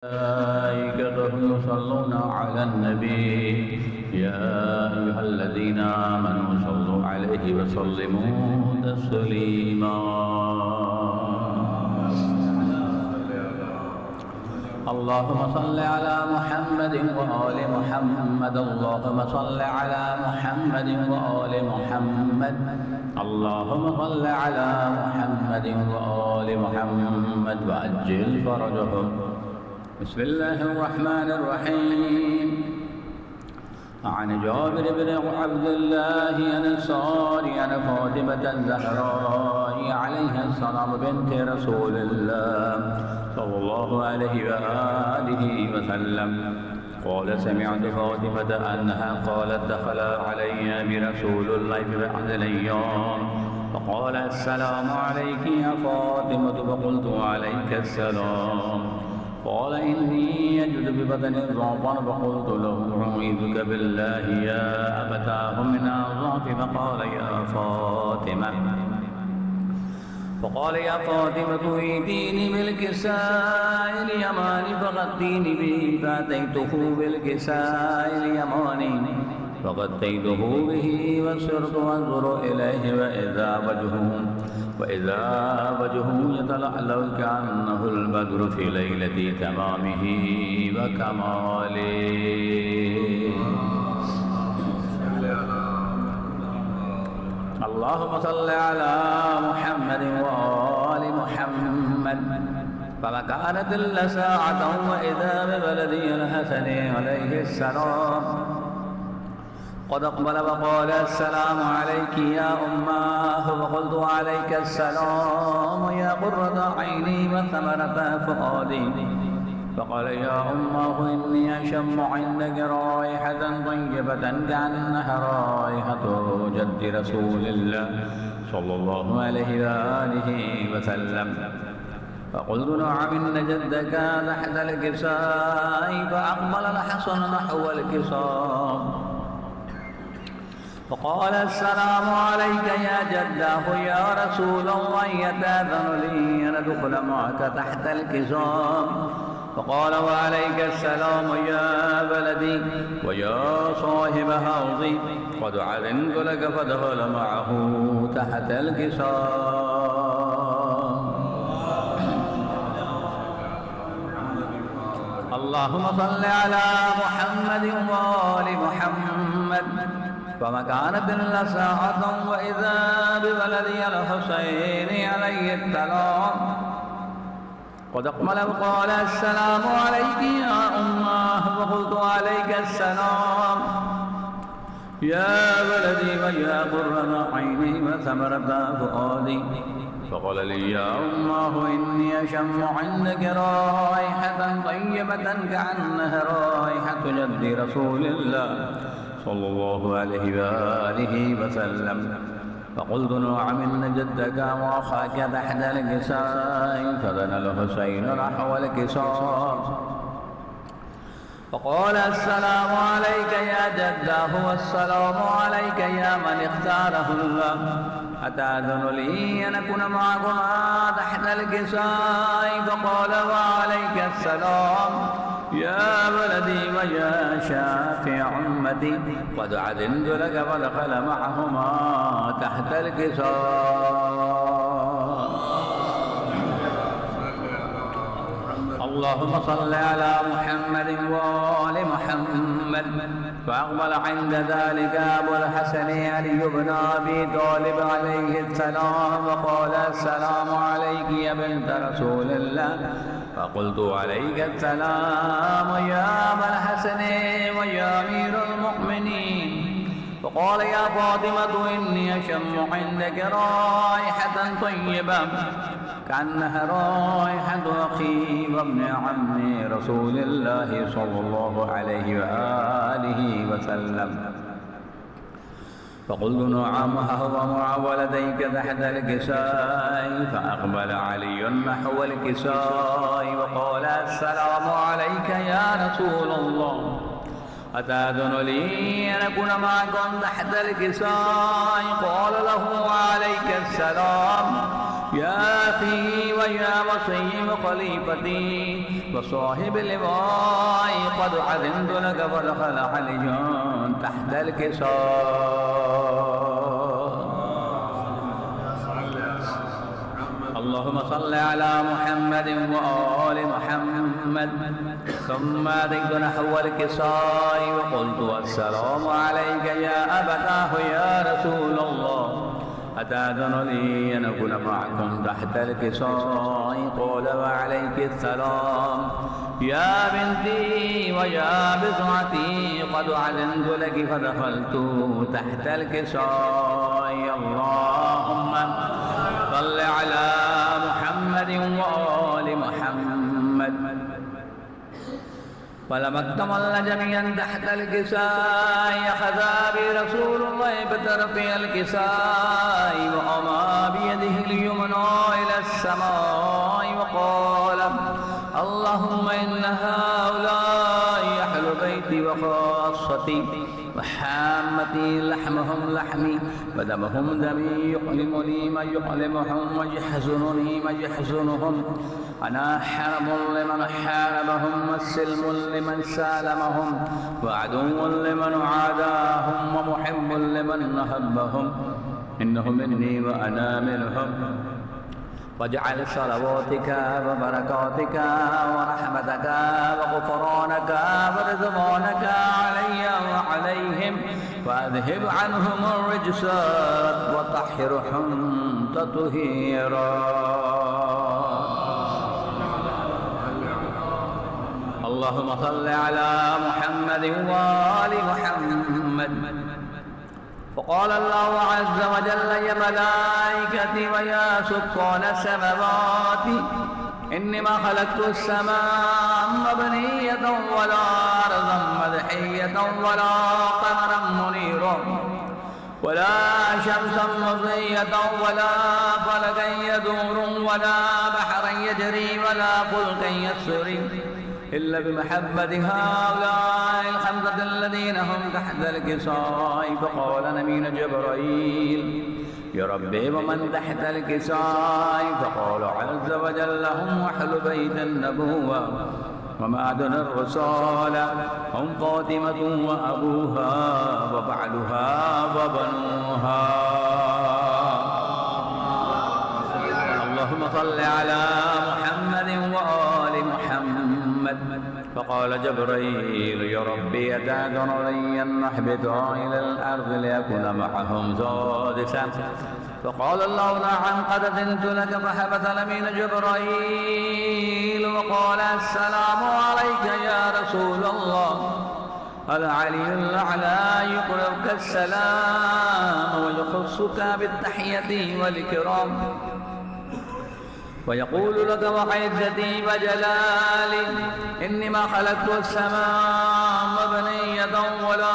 الملائكة يصلون على النبي يا أيها الذين آمنوا صلوا عليه وسلموا تسليما اللهم صل على محمد وآل محمد اللهم صل على محمد وآل محمد اللهم صل على محمد وآل محمد وعجل فرجهم بسم الله الرحمن الرحيم عن جابر بن عبد الله الأنصاري عن فاطمة الزهراء عليها السلام بنت رسول الله صلى الله عليه وآله وسلم قال سمعت فاطمة أنها قالت دخل علي برسول الله في بعض الأيام فقال السلام عليك يا فاطمة فقلت عليك السلام قال إني أجد ببطني ضعفا فقلت له أعوذك بالله يا أبتاه من الضعف فقال يا فاطمة ائتيني بالكساء اليماني فغطيني به فأتيته بالكساء اليماني فغطيته به وصرت أنظر إليه وإذا وجهه يتلألأ كأنه البدر في ليلة تمامه وكماله اللهم صل على محمد وآل محمد فكانت إلا ساعة وإذا ببلدي الحسن عليه السلام قد أقبل وقال السلام عليك يا أماه فقلت عليك السلام يا قرة عيني وثمرة فؤادي فقال يا أماه إني أشم عندك رائحة طيبة كأنها رائحة جد رسول الله صلى الله عليه وآله وسلم فقلت نعم إن جدك تحت الكساء فأقبل الحسن نحو الكساء فقال السلام عليك يا جداه يا رسول الله يتأذن لي أن أدخل معك تحت الكساء فقال وعليك السلام يا بلدي ويا صاحب حوضي قد أذنت لك فادخل معه تحت الكساء اللهم صل على محمد وآل محمد فمكانت إلا ساعة وإذا بولدي الحسين عليه السلام قد أقبل وقال السلام عليك يا أماه فقلت عليك السلام يا ولدي ويا قرة عيني وثمرة فؤادي فقال لي يا أماه إني أشم عندك رائحة طيبة كأنها رائحة جد رسول الله صلى الله عليه وآله وسلم فقلت نعم إن جدك وأخاك تحت الكساء فدنا الحسين نحو الكساء فقال السلام عليك يا جداه والسلام عليك يا من اختاره الله أتأذن لي أن أكون معكما تحت الكساء فقال وعليك السلام يا ولدي ويا شافع أمتي قد أذنت لك فدخل معهما تحت الكساء اللهم صل على محمد وآل محمد فأقبل عند ذلك أبو الحسن علي بن أبي طالب عليه السلام وقال السلام عليك يا بنت رسول الله فقلت عليك السلام يا أبا الحسن ويا أمير المؤمنين فقال يا فاطمة إني أشم عندك رائحة طيبة كأنها رائحة أخي وابن عم رسول الله صلى الله عليه وآله وسلم فقلت نعم هو مع ولديك تحت الكساء فأقبل علي نحو الكساء وقال السلام عليك يا رسول الله أتأذن لي أن أكون معكم تحت الكساء قال له وعليك السلام يا أخي ويا وصي وخليفتي وصاحب اللواء قد عزمت لك فدخل علي تحت الكساء. اللهم صل على محمد وآل محمد. ثم أتيت نحو الكساء وقلت السلام عليك يا أبتاه يا رسول الله، أتأذن لي أن أكون معكم تحت الكساء؟ قال وعليك السلام يا بنتي ويا بضعتي قد علمت لك فدخلت تحت الكساء. اللهم صل على محمد وآل محمد. فلما اكتملنا جميعا تحت الكساء أخذا برسول الله بطرف الكساء وأمى بيده اليمنى إلى السماء وقال اللهم إن هؤلاء أهل بيتي وخاصتي وحامتي، لحمهم لحمي ودمهم دمي، يؤلمني من يؤلمهم ويحزنني من يحزنهم. أنا حرب لمن حاربهم وسلم لمن سالمهم وعدو لمن عاداهم ومحب لمن نهبهم. إنهم مني وأنا منهم. واجعل صلواتك وبركاتك ورحمتك وغفرانك ورضوانك علي وعليهم، وأذهب عنهم الرجس وطهرهم تطهيرا. اللهم صل على محمد وآل محمد. فقال الله عز وجل يا ملائكتي ويا سكان السماوات إنما خلقت السماء مبنية ولا أرضا مدحية ولا قمرا منيرا ولا شمسا مضية ولا فلكا يدور ولا بحرا يجري ولا فلكا يسري إلا بمحبة هؤلاء الخمسة الذين هم تحت الكساء. فقال نبينا جبرائيل يا ربي ومن تحت الكساء؟ فقال عز وجل هم أهل بيت النبوة ومعدن الرسالة، هم فاطمة وأبوها وبعلها وبنوها. اللهم صل على محمد وآل محمد. فقال جبرائيل يا ربي أتأذن لي أن أحبط إلى الأرض لأكون معهم سادسا؟ فقال الله نعم قد أذنت لك. فحبط الأمين جبرائيل وقال السلام عليك يا رسول الله. العلي الأعلى يقرئك السلام ويخصك بالتحية والإكرام ويقول لك وعزتي وجلالي إنما خلقت السماء مبنية ولا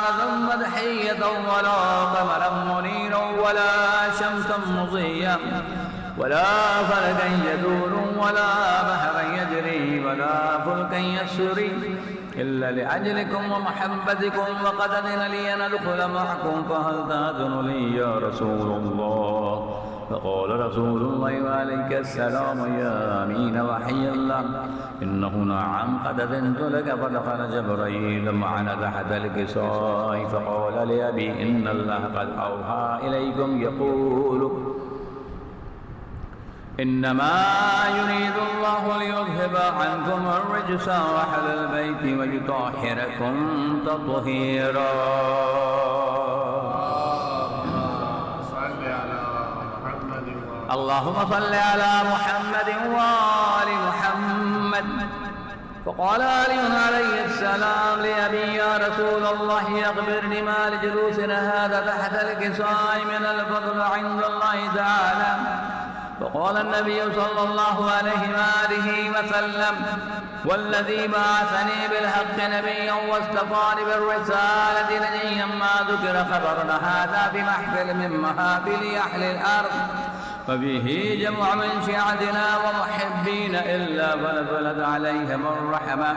أرضا مدحية ولا قمرا منيرا ولا شمسا مضيا ولا فلكا يدور ولا بحرا يجري ولا فلكا يسري إلا لأجلكم ومحبتكم، وقد أذن لي أن أدخل معكم فهل تأذن لي يا رسول الله؟ فقال رسول الله وعليك السلام يا أمين وحي الله إنه نعم قد أذنت لك. فدخل جبرائيل معنا تحت الكساء فقال لأبي إن الله قد أوحى إليكم يقول إنما يريد الله ليذهب عنكم الرجس أهل البيت ويطهركم تطهيرا. اللهم صل على محمد وآل محمد. فقال علي عليه السلام لأبي يا رسول الله أخبرني ما لجلوسنا هذا تحت الكساء من الفضل عند الله تعالى. فقال النبي صلى الله عليه وآله وسلم والذي بعثني بالحق نبيا واصطفاني بالرسالة نبيا ما ذكر خبرنا هذا بمحفل من محافل أهل الأرض فبه جمع من شيعتنا ومحبين إلا فنزلت عليهم الرحمة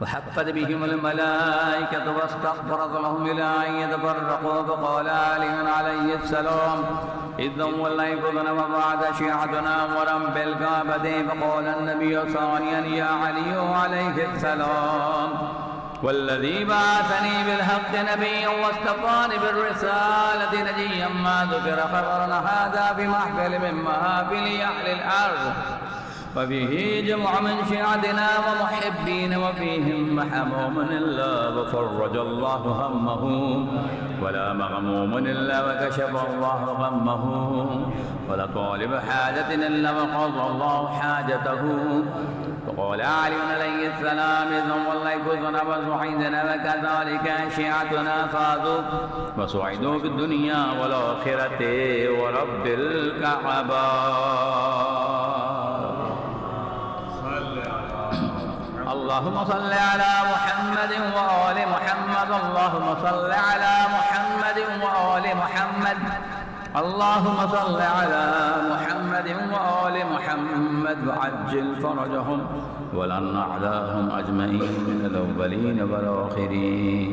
وحفت بهم الملائكة واستغفرت لهم إلى أن يتفرقوا. فقال علي عليه السلام: إذ وليكن وبعد شيعتنا ورم بالكعبة. فقال النبي ثانيا: يا علي عليه السلام: والذي بعثني بالحق نبيا واصطفاني بالرسالة نجيا ما ذكر خبرنا هذا بمحفل من محافل أهل الأرض، وفيه جمع من شيعتنا ومحبين، وفيهم محموم إلا وفرج الله همه، ولا مغموم إلا وكشف الله غمه، ولا طالب حاجة إلا وقضى الله حاجته. فقال علي عليه السلام: إذن والليكن وسعيدنا وكذلك شيعتنا صادوا وسعدوا في الدنيا والآخرة ورب الكعبة. اللهم صل على محمد وآل محمد. اللهم صل على محمد وآل محمد. اللهم صل على محمد وآل محمد وعجل فرجهم ولن أعداهم أجمعين من الأولين والآخرين.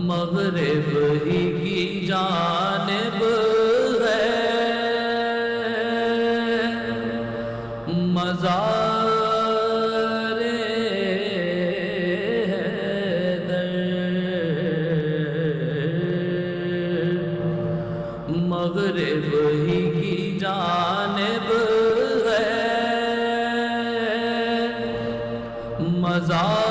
مغرب ہی کی جانب ہے مزار حیدر، مغرب ہی کی جانب ہے مزار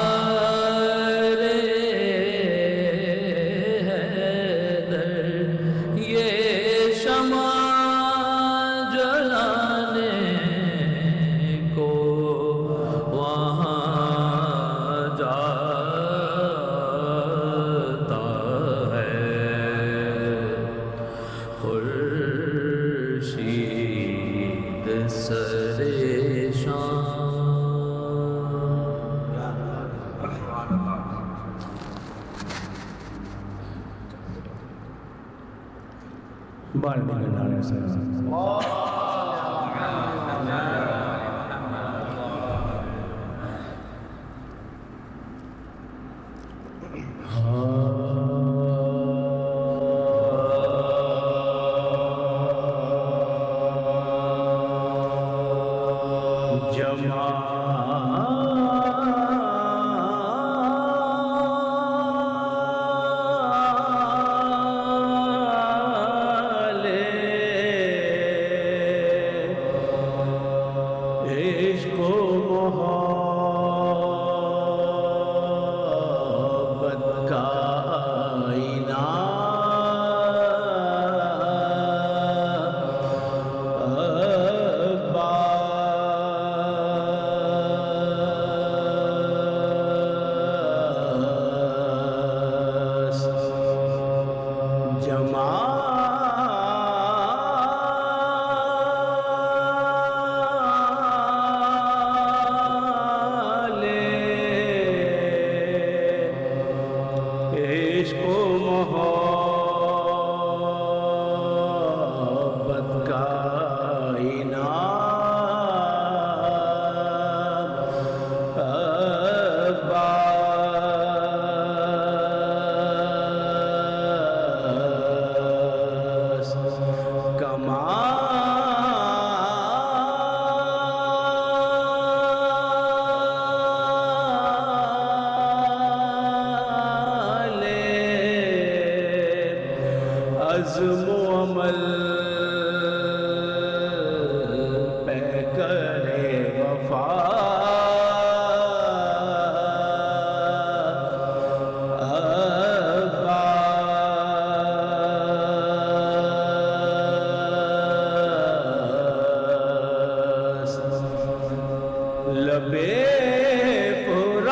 لبے فرات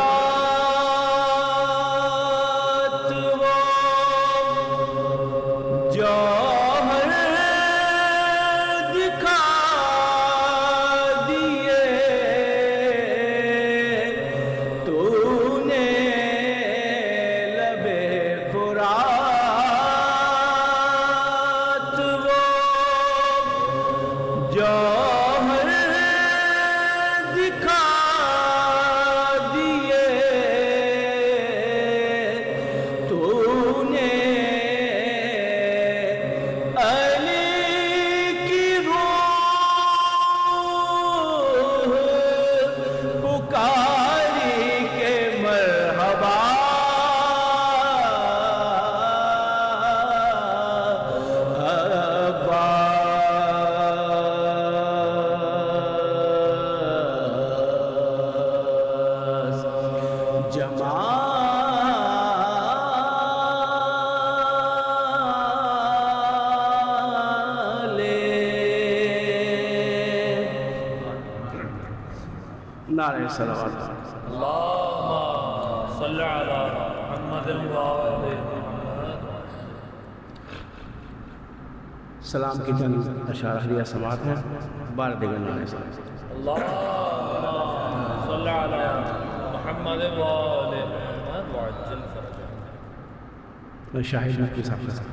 وہ جوہر دکھا دیے تو نے لبے فرات وہ جوہر دکھا دیے تو نے علی کی روح پکاری کے مرحبا نعرہ صلوات اللهم صل على محمد وآل محمد. سلام کی چند اشعار اہلیہ سماعت ہیں. بار دیگر نعرہ صلوات. اللهم صل على محمد وآل محمد وعجل فرجهم. میں شاہد مکی صاحب کا ساتھ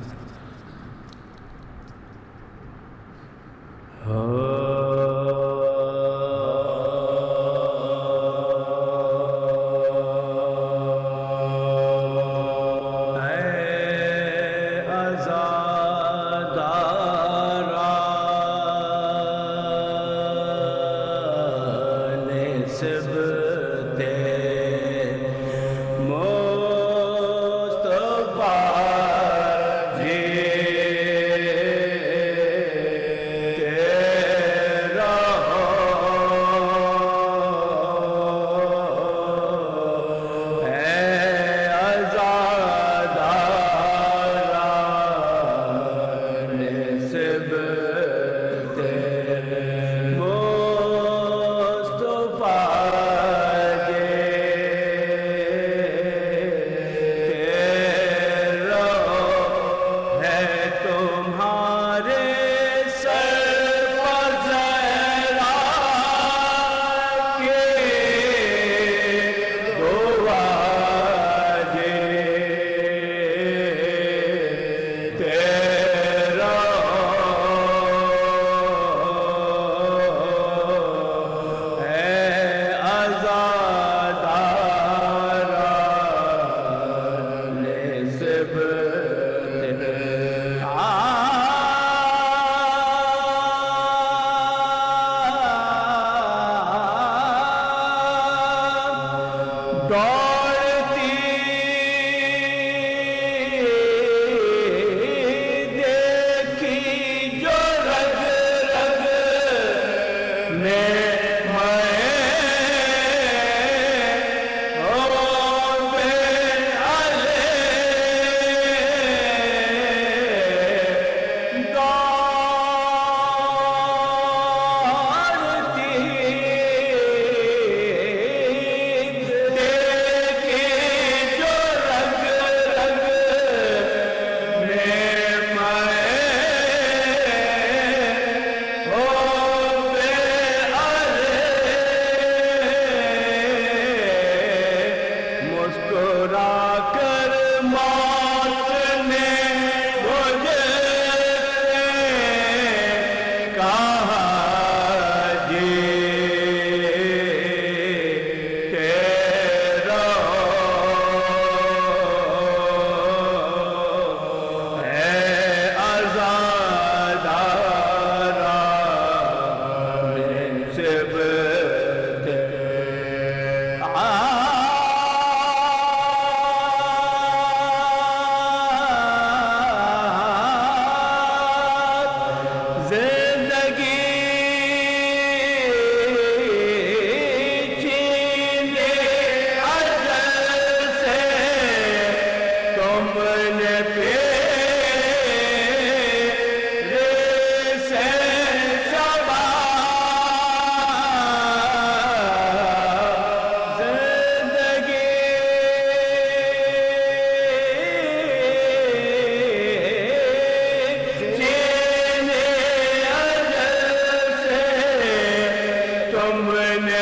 تم نے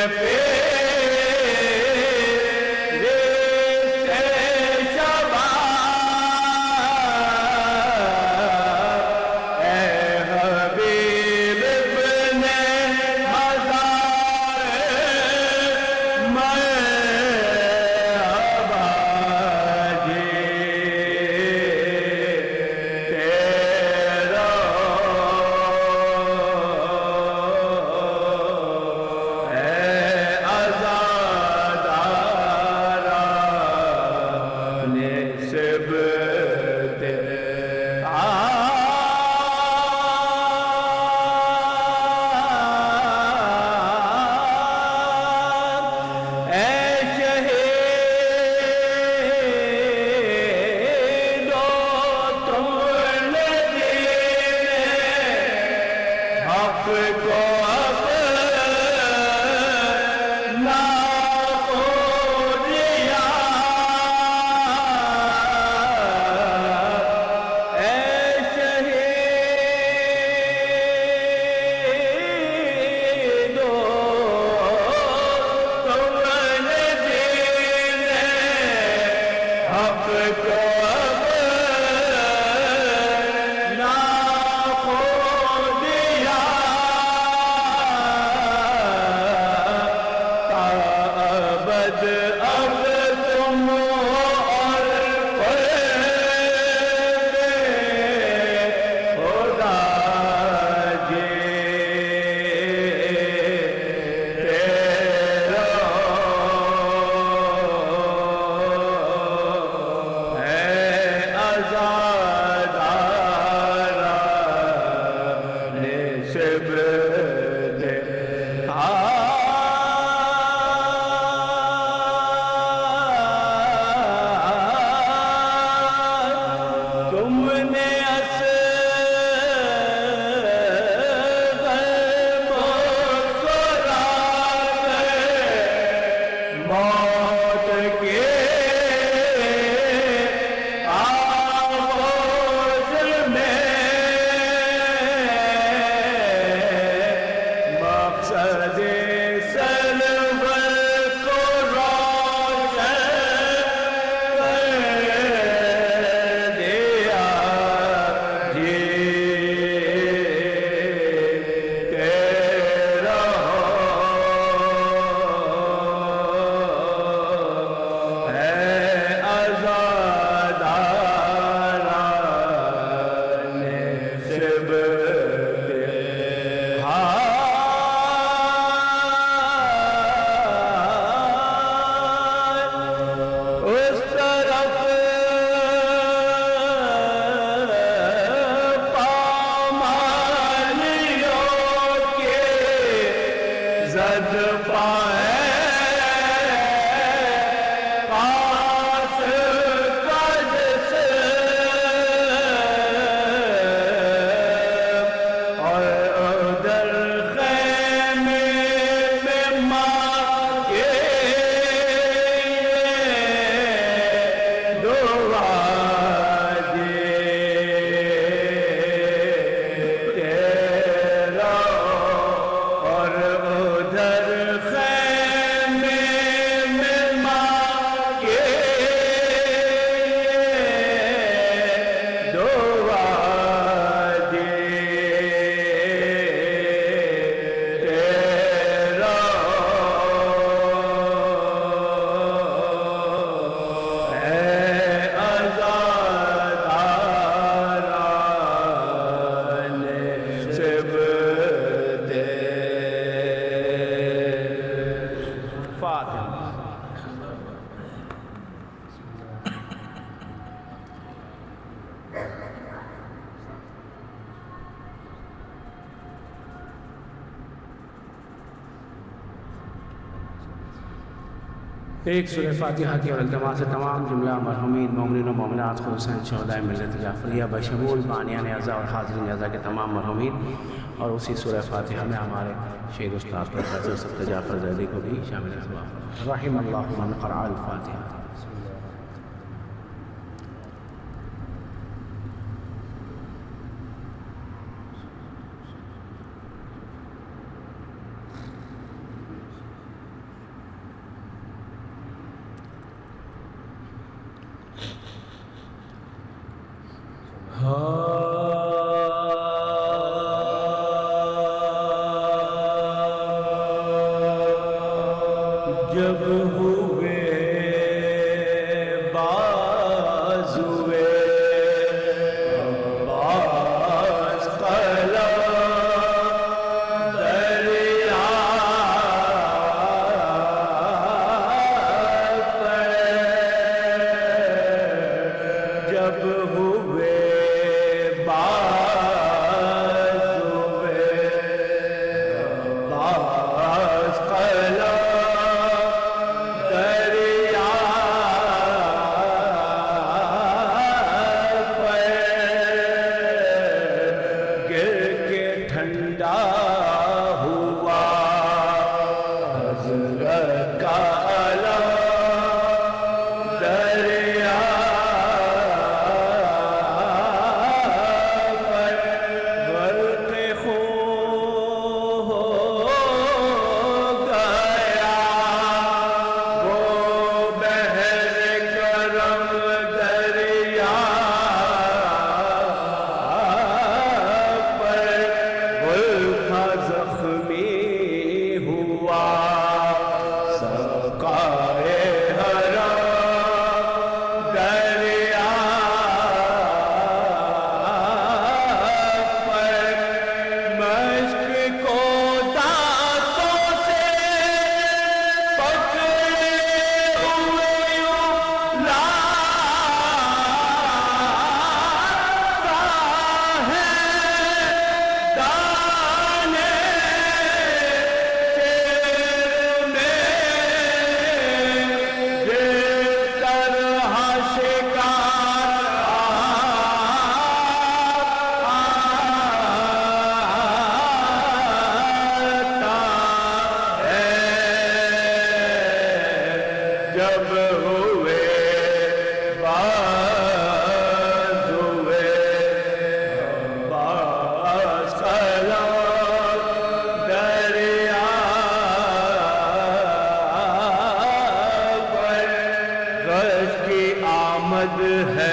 ایک سورہ فاتحہ کی التماس سے تمام جملہ مرحومین مومنین و مومنات خصوصاً شہداء ملت جعفریہ بشمول بانیان اعزاء اور حاضرین اعزاء کے تمام مرحومین، اور اسی سورہ فاتحہ میں ہمارے شہید استاد پروفیسر سبت جعفر زیدی کو بھی شامل ہے۔ رحم اللہ من قرأ الفاتحہ۔ جب ہوئے بازوئے عباس قلم دریا پڑے جب ہوئے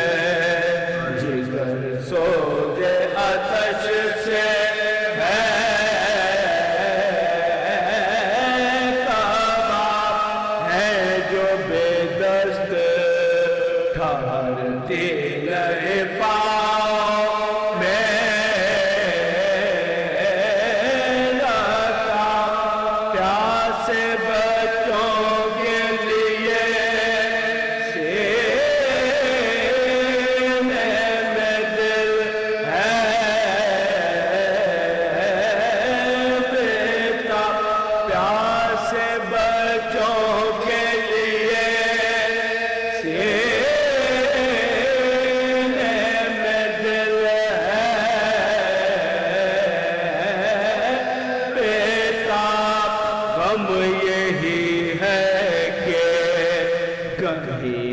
کہتے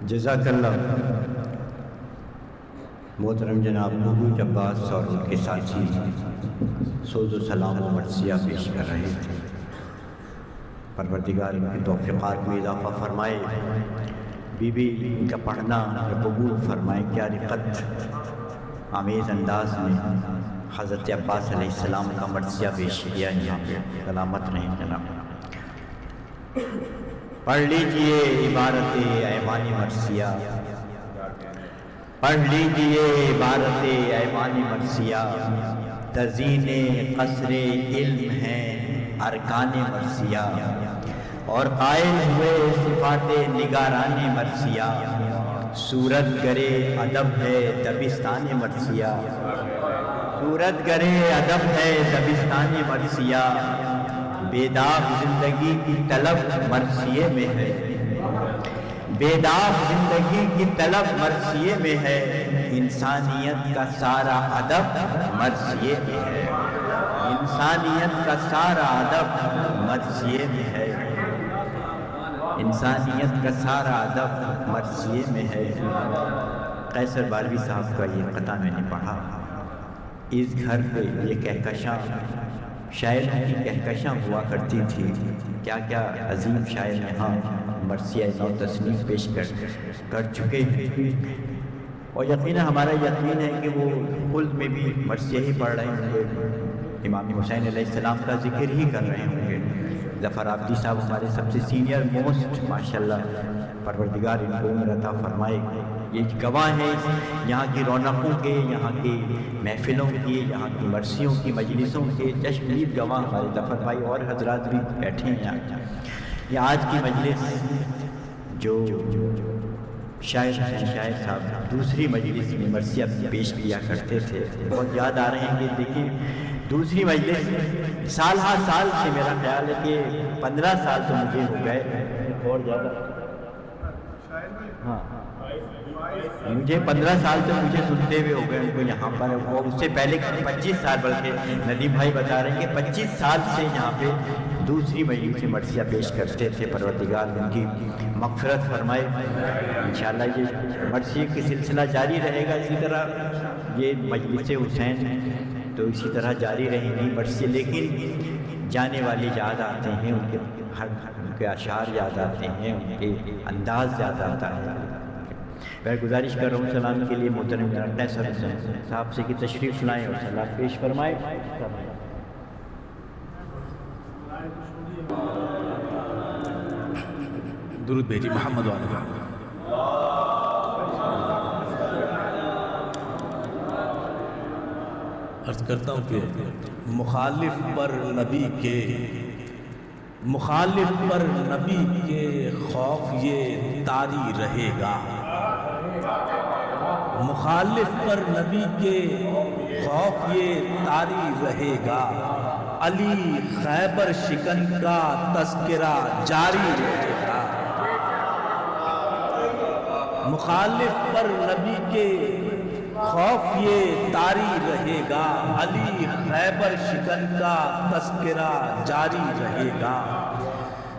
جزاک اللہ۔ محترم جناب نور عباس اور ان کے ساتھی سوز و سلام و مرثیہ پیش کر رہے تھے۔ پروردگار ان کی توفیقات میں اضافہ فرمائے، بی ان کا پڑھنا قبول فرمائے۔ کیا رقت آمیز انداز میں حضرت عباس علیہ السلام کا مرثیہ پیش کیا یہاں پہ، سلامت نہیں جناب۔ پڑھ لیجئے عبارت ایوان مرثیہ، پڑھ لیجئے عبارت ایوان مرثیہ، تزئین قصر علم ہے ارکان مرثیہ، اور قائل ہوئے صفات نگاران مرثیہ، صورت گرے ادب ہے دبستان مرثیہ، صورت گرے ادب ہے دبستان مرثیہ، بیداب زندگی کی طلب مرثیے میں ہے، بیداب زندگی کی طلب مرثیے میں ہے، انسانیت کا سارا ادب مرثیے میں ہے، انسانیت کا سارا ادب مرثیے میں ہے، انسانیت کا سارا ادب مرثیے میں ہے۔ قیصر بالوی صاحب کا یہ قطعہ میں نے پڑھا۔ اس گھر پہ یہ کہکشاں شاعروں کی کہکشاں ہوا کرتی تھی، کیا کیا عظیم شاعر یہاں مرثیہ نو تصنیف پیش کر چکے ہیں، اور یقینا ہمارا یقین ہے کہ وہ خلد میں بھی مرثیہ ہی پڑھ رہے ہوں گے، امام حسین علیہ السلام کا ذکر ہی کر رہے ہوں گے۔ ظفر آبدی صاحب ہمارے سب سے سینئر موسٹ ماشاءاللہ، پروردگار ان کو عمر عطا فرمائے، یہ گواہ ہیں یہاں کی رونقوں کے، یہاں کی محفلوں کی، یہاں کی مرثیوں کی مجلسوں کے چشمدید گواہ ہمارے ظفر بھائی اور حضرات بھی بیٹھے ہیں یہاں۔ یہ آج کی مجلس جو شاعر صاحب دوسری مجلس میں مرثیہ پیش کیا کرتے تھے، بہت یاد آ رہے ہیں کہ دیکھیں دوسری مجلس سال ہر سال سے، میرا خیال ہے کہ 15 سال تو مجھے ہو گئے اور زیادہ، ہاں مجھے 15 سال تو مجھے سنتے ہوئے ہو گئے ان کو یہاں پر، اور اس سے پہلے 25 سال، بلکہ ندیم بھائی بتا رہے ہیں کہ 25 سال سے یہاں پہ دوسری مجلس سے مرثیہ پیش کرتے تھے۔ پروردگار ان کی مغفرت فرمائے۔ انشاءاللہ یہ مرثیے کی سلسلہ جاری رہے گا، اسی طرح یہ مجلس حسین تو اسی طرح جاری رہیں گی مرثیے، لیکن جانے والے یاد آتے ہیں، ان کے اشعار یاد آتے ہیں، ان کے انداز یاد آتا ہے۔ میں گزارش کر رہا ہوں سلام کے لیے محترم جناب قیصر صاحب سے کہ تشریف لائیں اور سلام پیش فرمائیں۔ درود بھیجی محمد والے۔ عرض کرتا ہوں کہ مخالف پر نبی کے خوف یہ طاری رہے گا، مخالف پر نبی کے خوف یہ طاری رہے گا، علی خیبر شکن کا تذکرہ جاری رہے گا، مخالف پر نبی کے خوف یہ طاری رہے گا، علی خیبر شکن کا تذکرہ جاری رہے گا،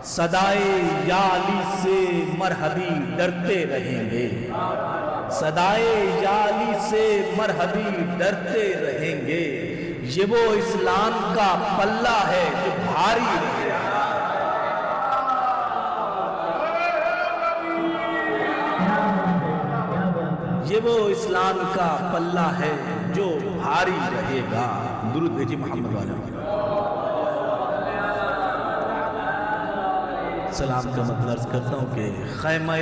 صدائے یا علی سے مرحبی ڈرتے رہیں گے، صدائے یا علی سے مرحبی ڈرتے رہیں گے، یہ وہ اسلام کا پلہ ہے جو بھاری رہے گا، یہ وہ اسلام کا پلہ ہے جو بھاری رہے گا۔ درود بھیجی محمد والا۔ سلام کا مطلب عرض کرتا ہوں کہ خیمہ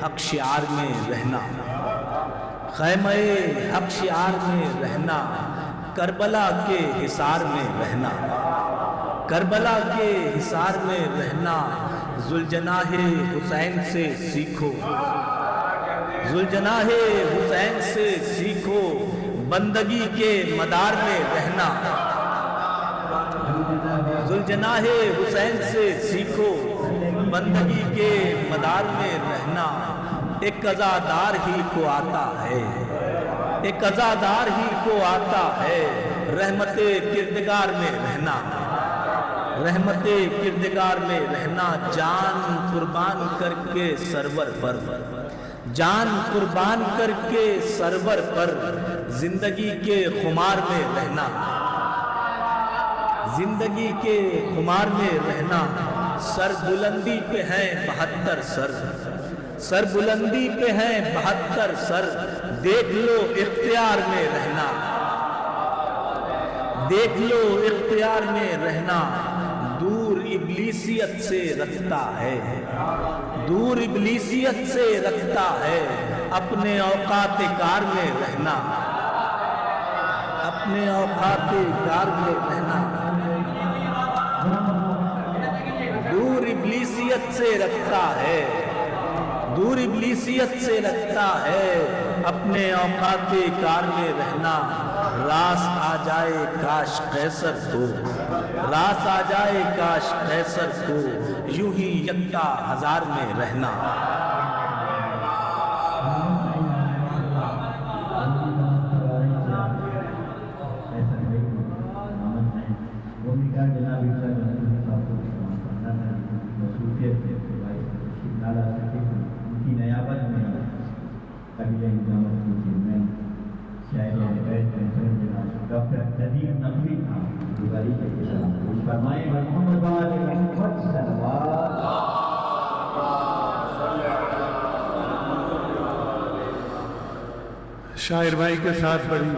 حق شعار میں رہنا، خیمہ حق شعار میں رہنا، کربلا کے حصار میں رہنا، کربلا کے حصار میں رہنا، ذوالجناح حسین سے سیکھو، ذوالجناح حسین سے سیکھو، بندگی کے مدار میں رہنا، ذوالجناح حسین سے سیکھو، بندگی کے مدار میں رہنا، ایک عزادار ہی کو آتا ہے، ایک عزادار ہی کو آتا ہے، رحمت کردگار میں رہنا، رحمت کردگار میں رہنا، جان قربان کر کے سرور پر جان قربان کر کے سرور پر زندگی کے خمار میں رہنا، زندگی کے خمار میں رہنا، سر بلندی پہ ہیں 72 سر، سر بلندی پہ ہیں 72 سر، دیکھ لو اختیار میں رہنا، دیکھ لو اختیار میں رہنا، دور ابلیسیت سے رکھتا ہے، دور ابلیسیت سے رکھتا ہے، اپنے اوقات کار میں رہنا، اپنے اوقات کار میں رہنا، دور ابلیسیت سے رکھتا ہے، دور ابلیسیت سے رکھتا ہے، اپنے اوقات کار میں رہنا، راس آ جائے کاش قیصر کو، راس آ جائے کاش قیصر کو، یوں ہی یکتا ہزار میں رہنا۔ ڈاکٹر ندیم نقوی تھا گزاری کے خلاف فرمائے محمد شاعر بھائی کے ساتھ بڑی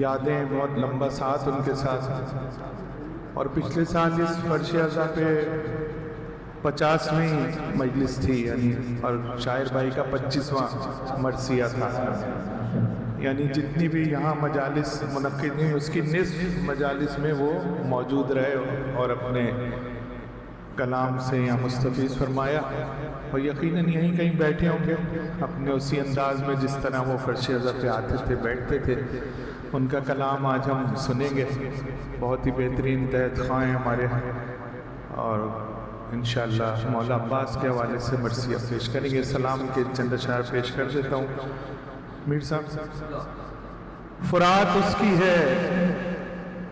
یادیں، بہت لمبا ساتھ ان کے ساتھ، اور پچھلے سال اس فرش اعضا پہ 50ویں مجلس تھی، یعنی اور شاعر بھائی کا 25واں مرثیہ تھا، یعنی جتنی بھی یہاں مجالس منعقد ہوئی اس کی نصف مجالس میں وہ موجود رہے اور اپنے کلام سے یہاں مستفیض فرمایا، اور یقیناً یہیں کہیں بیٹھے ہوں گے اپنے اسی انداز میں جس طرح وہ فرش اعضا پہ آتے تھے بیٹھتے تھے۔ ان کا کلام آج ہم سنیں گے، بہت ہی بہترین تحت خواہ ہیں ہمارے ہاں، اور انشاءاللہ مولا عباس کے حوالے سے مرثیہ پیش کریں گے۔ سلام کے چند اشعار پیش کر دیتا ہوں۔ میر صاحب، فرات اس کی ہے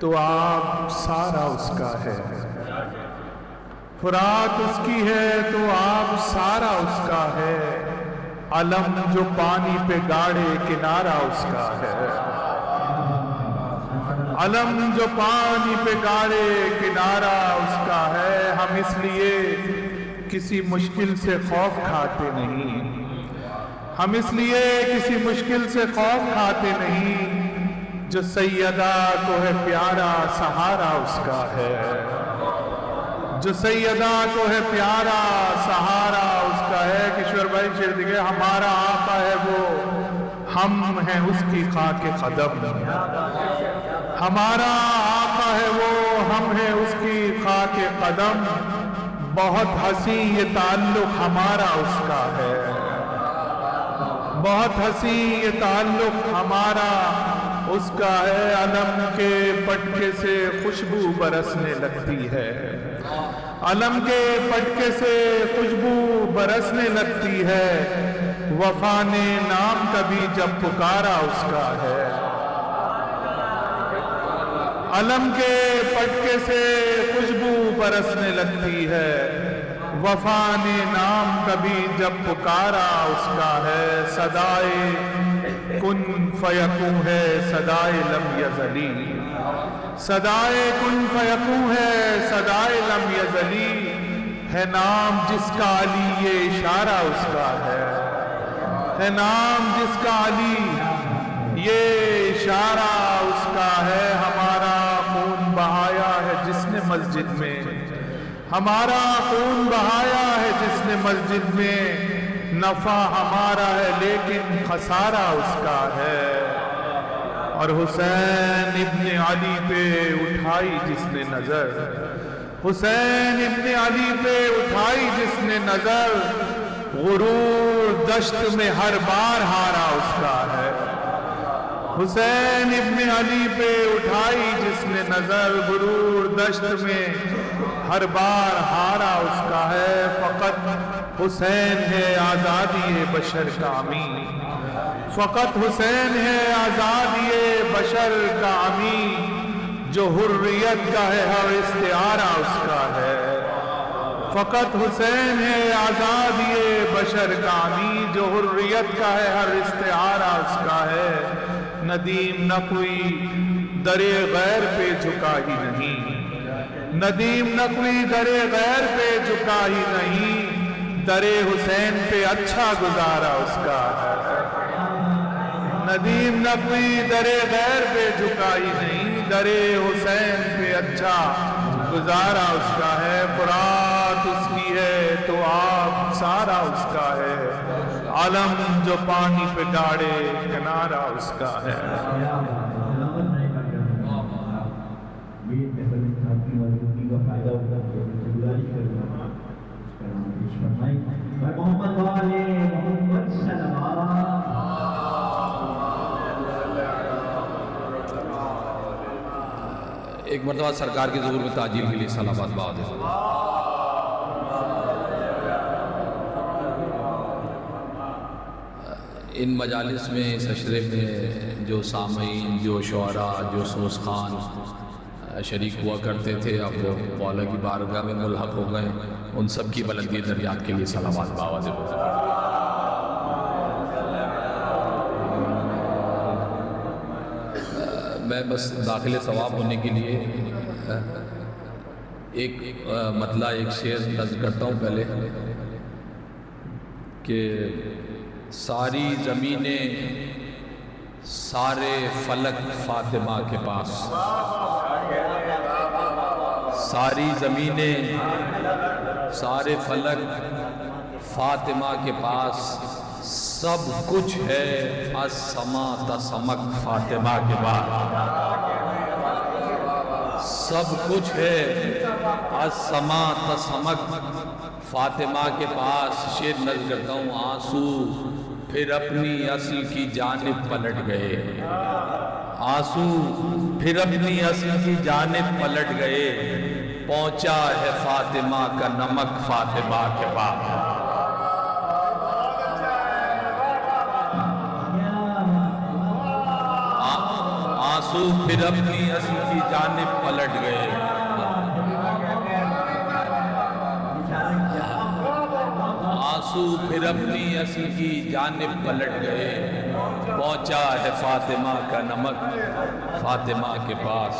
تو آب سارا اس کا ہے، فرات اس کی ہے تو آب سارا اس کا ہے، علم جو پانی پہ گاڑے کنارہ اس کا ہے، علم جو پانی پہ گاڑے کنارہ اس کا ہے، ہم اس لیے کسی مشکل سے خوف کھاتے نہیں، ہم اس لیے کسی مشکل سے خوف کھاتے نہیں، جو سیدہ کو ہے پیارا سہارا اس کا ہے، جو سیدہ کو ہے پیارا سہارا اس کا ہے۔ کشور بھائی شعر دیکھے، ہمارا آقا ہے وہ، ہم ہیں اس کی خاک قدم، ہمارا آقا ہے وہ، ہم ہیں اس کی خاک قدم، بہت حسین یہ تعلق ہمارا اس کا ہے، بہت حسین یہ تعلق ہمارا اس کا ہے، علم کے پٹکے سے خوشبو برسنے لگتی ہے، علم کے پٹکے سے خوشبو برسنے لگتی ہے، وفا نے نام کبھی جب پکارا اس کا ہے، علم کے پٹکے سے خوشبو برسنے لگتی ہے، وفا نے نام کبھی جب پکارا اس کا ہے، صدائے کن فیکون ہے صدائے لم یزلی، صدائے کن فیکون ہے صدائے لم یزلی، ہے نام جس کا علی یہ اشارہ اس کا ہے نام جس کا علی یہ اشارہ اس کا ہے، ہمارا خون بہایا ہے جس نے مسجد میں، ہمارا خون بہایا ہے جس نے مسجد میں، نفع ہمارا ہے لیکن خسارہ اس کا ہے، اور حسین ابن علی پہ اٹھائی جس نے نظر، حسین ابن علی پہ اٹھائی جس نے نظر، غرور دشت میں ہر بار ہارا اس کا ہے، حسین ابن علی پہ اٹھائی جس نے نظر، غرور دشت میں ہر بار ہارا اس کا ہے، فقط حسین ہے آزادی بشر کا امین، فقط حسین ہے آزادی بشر کا امین، جو حریت کا ہے ہر استعارہ اس کا ہے، فقط حسین ہے آزاد یہ بشر کانی، جو حریت کا ہے ہر استعارہ اس کا ہے۔ ندیم نہ کوئی درے غیر پہ جھکا ہی نہیں، ندیم نہ کوئی درے غیر پہ جھکا ہی نہیں، درے حسین پہ اچھا گزارا اس کا ہے۔ ندیم نہ کوئی درے غیر پہ جھکا ہی نہیں، درے حسین پہ اچھا گزارا اس کا ہے۔ فرات اس کی ہے تو آپ سارا اس کا ہے، علم جو پانی پہ ڈاڑے کنارہ اس کا ہے۔ محمد والے محمد صلوات۔ ایک مرتبہ سرکار کے ظہور میں تعجیل کے لیے صلوات بعد ہے۔ ان مجالس میں اس اشرے میں جو سامعین، جو شعراء، جو سوز خان شریک ہوا کرتے تھے، اب وہ مولا کی بارگاہ میں ملحق ہو گئے، ان سب کی بلندی دریات کے لیے صلوات بعد ہے۔ میں بس داخل ثواب ہونے کے لیے ایک مطلع ایک شعر نظم کرتا ہوں پہلے کہ ساری زمینیں سارے فلک فاطمہ کے پاس، ساری زمینیں سارے فلک فاطمہ کے پاس، سب کچھ ہے السما تسمک فاطمہ کے بعد، سب کچھ ہے السما تسمک فاطمہ کے پاس۔ شعر نظم کرتا ہوں۔ آنسو پھر اپنی اصل کی جانب پلٹ گئے، آنسو پھر اپنی اصل کی جانب پلٹ گئے، پہنچا ہے فاطمہ کا نمک فاطمہ کے پاس۔ آنسو پھر اپنی اصل کی جانب پلٹ گئے، آنسو پھر اپنی اصل کی جانب پلٹ گئے، پہنچا ہے فاطمہ کا نمک فاطمہ کے پاس۔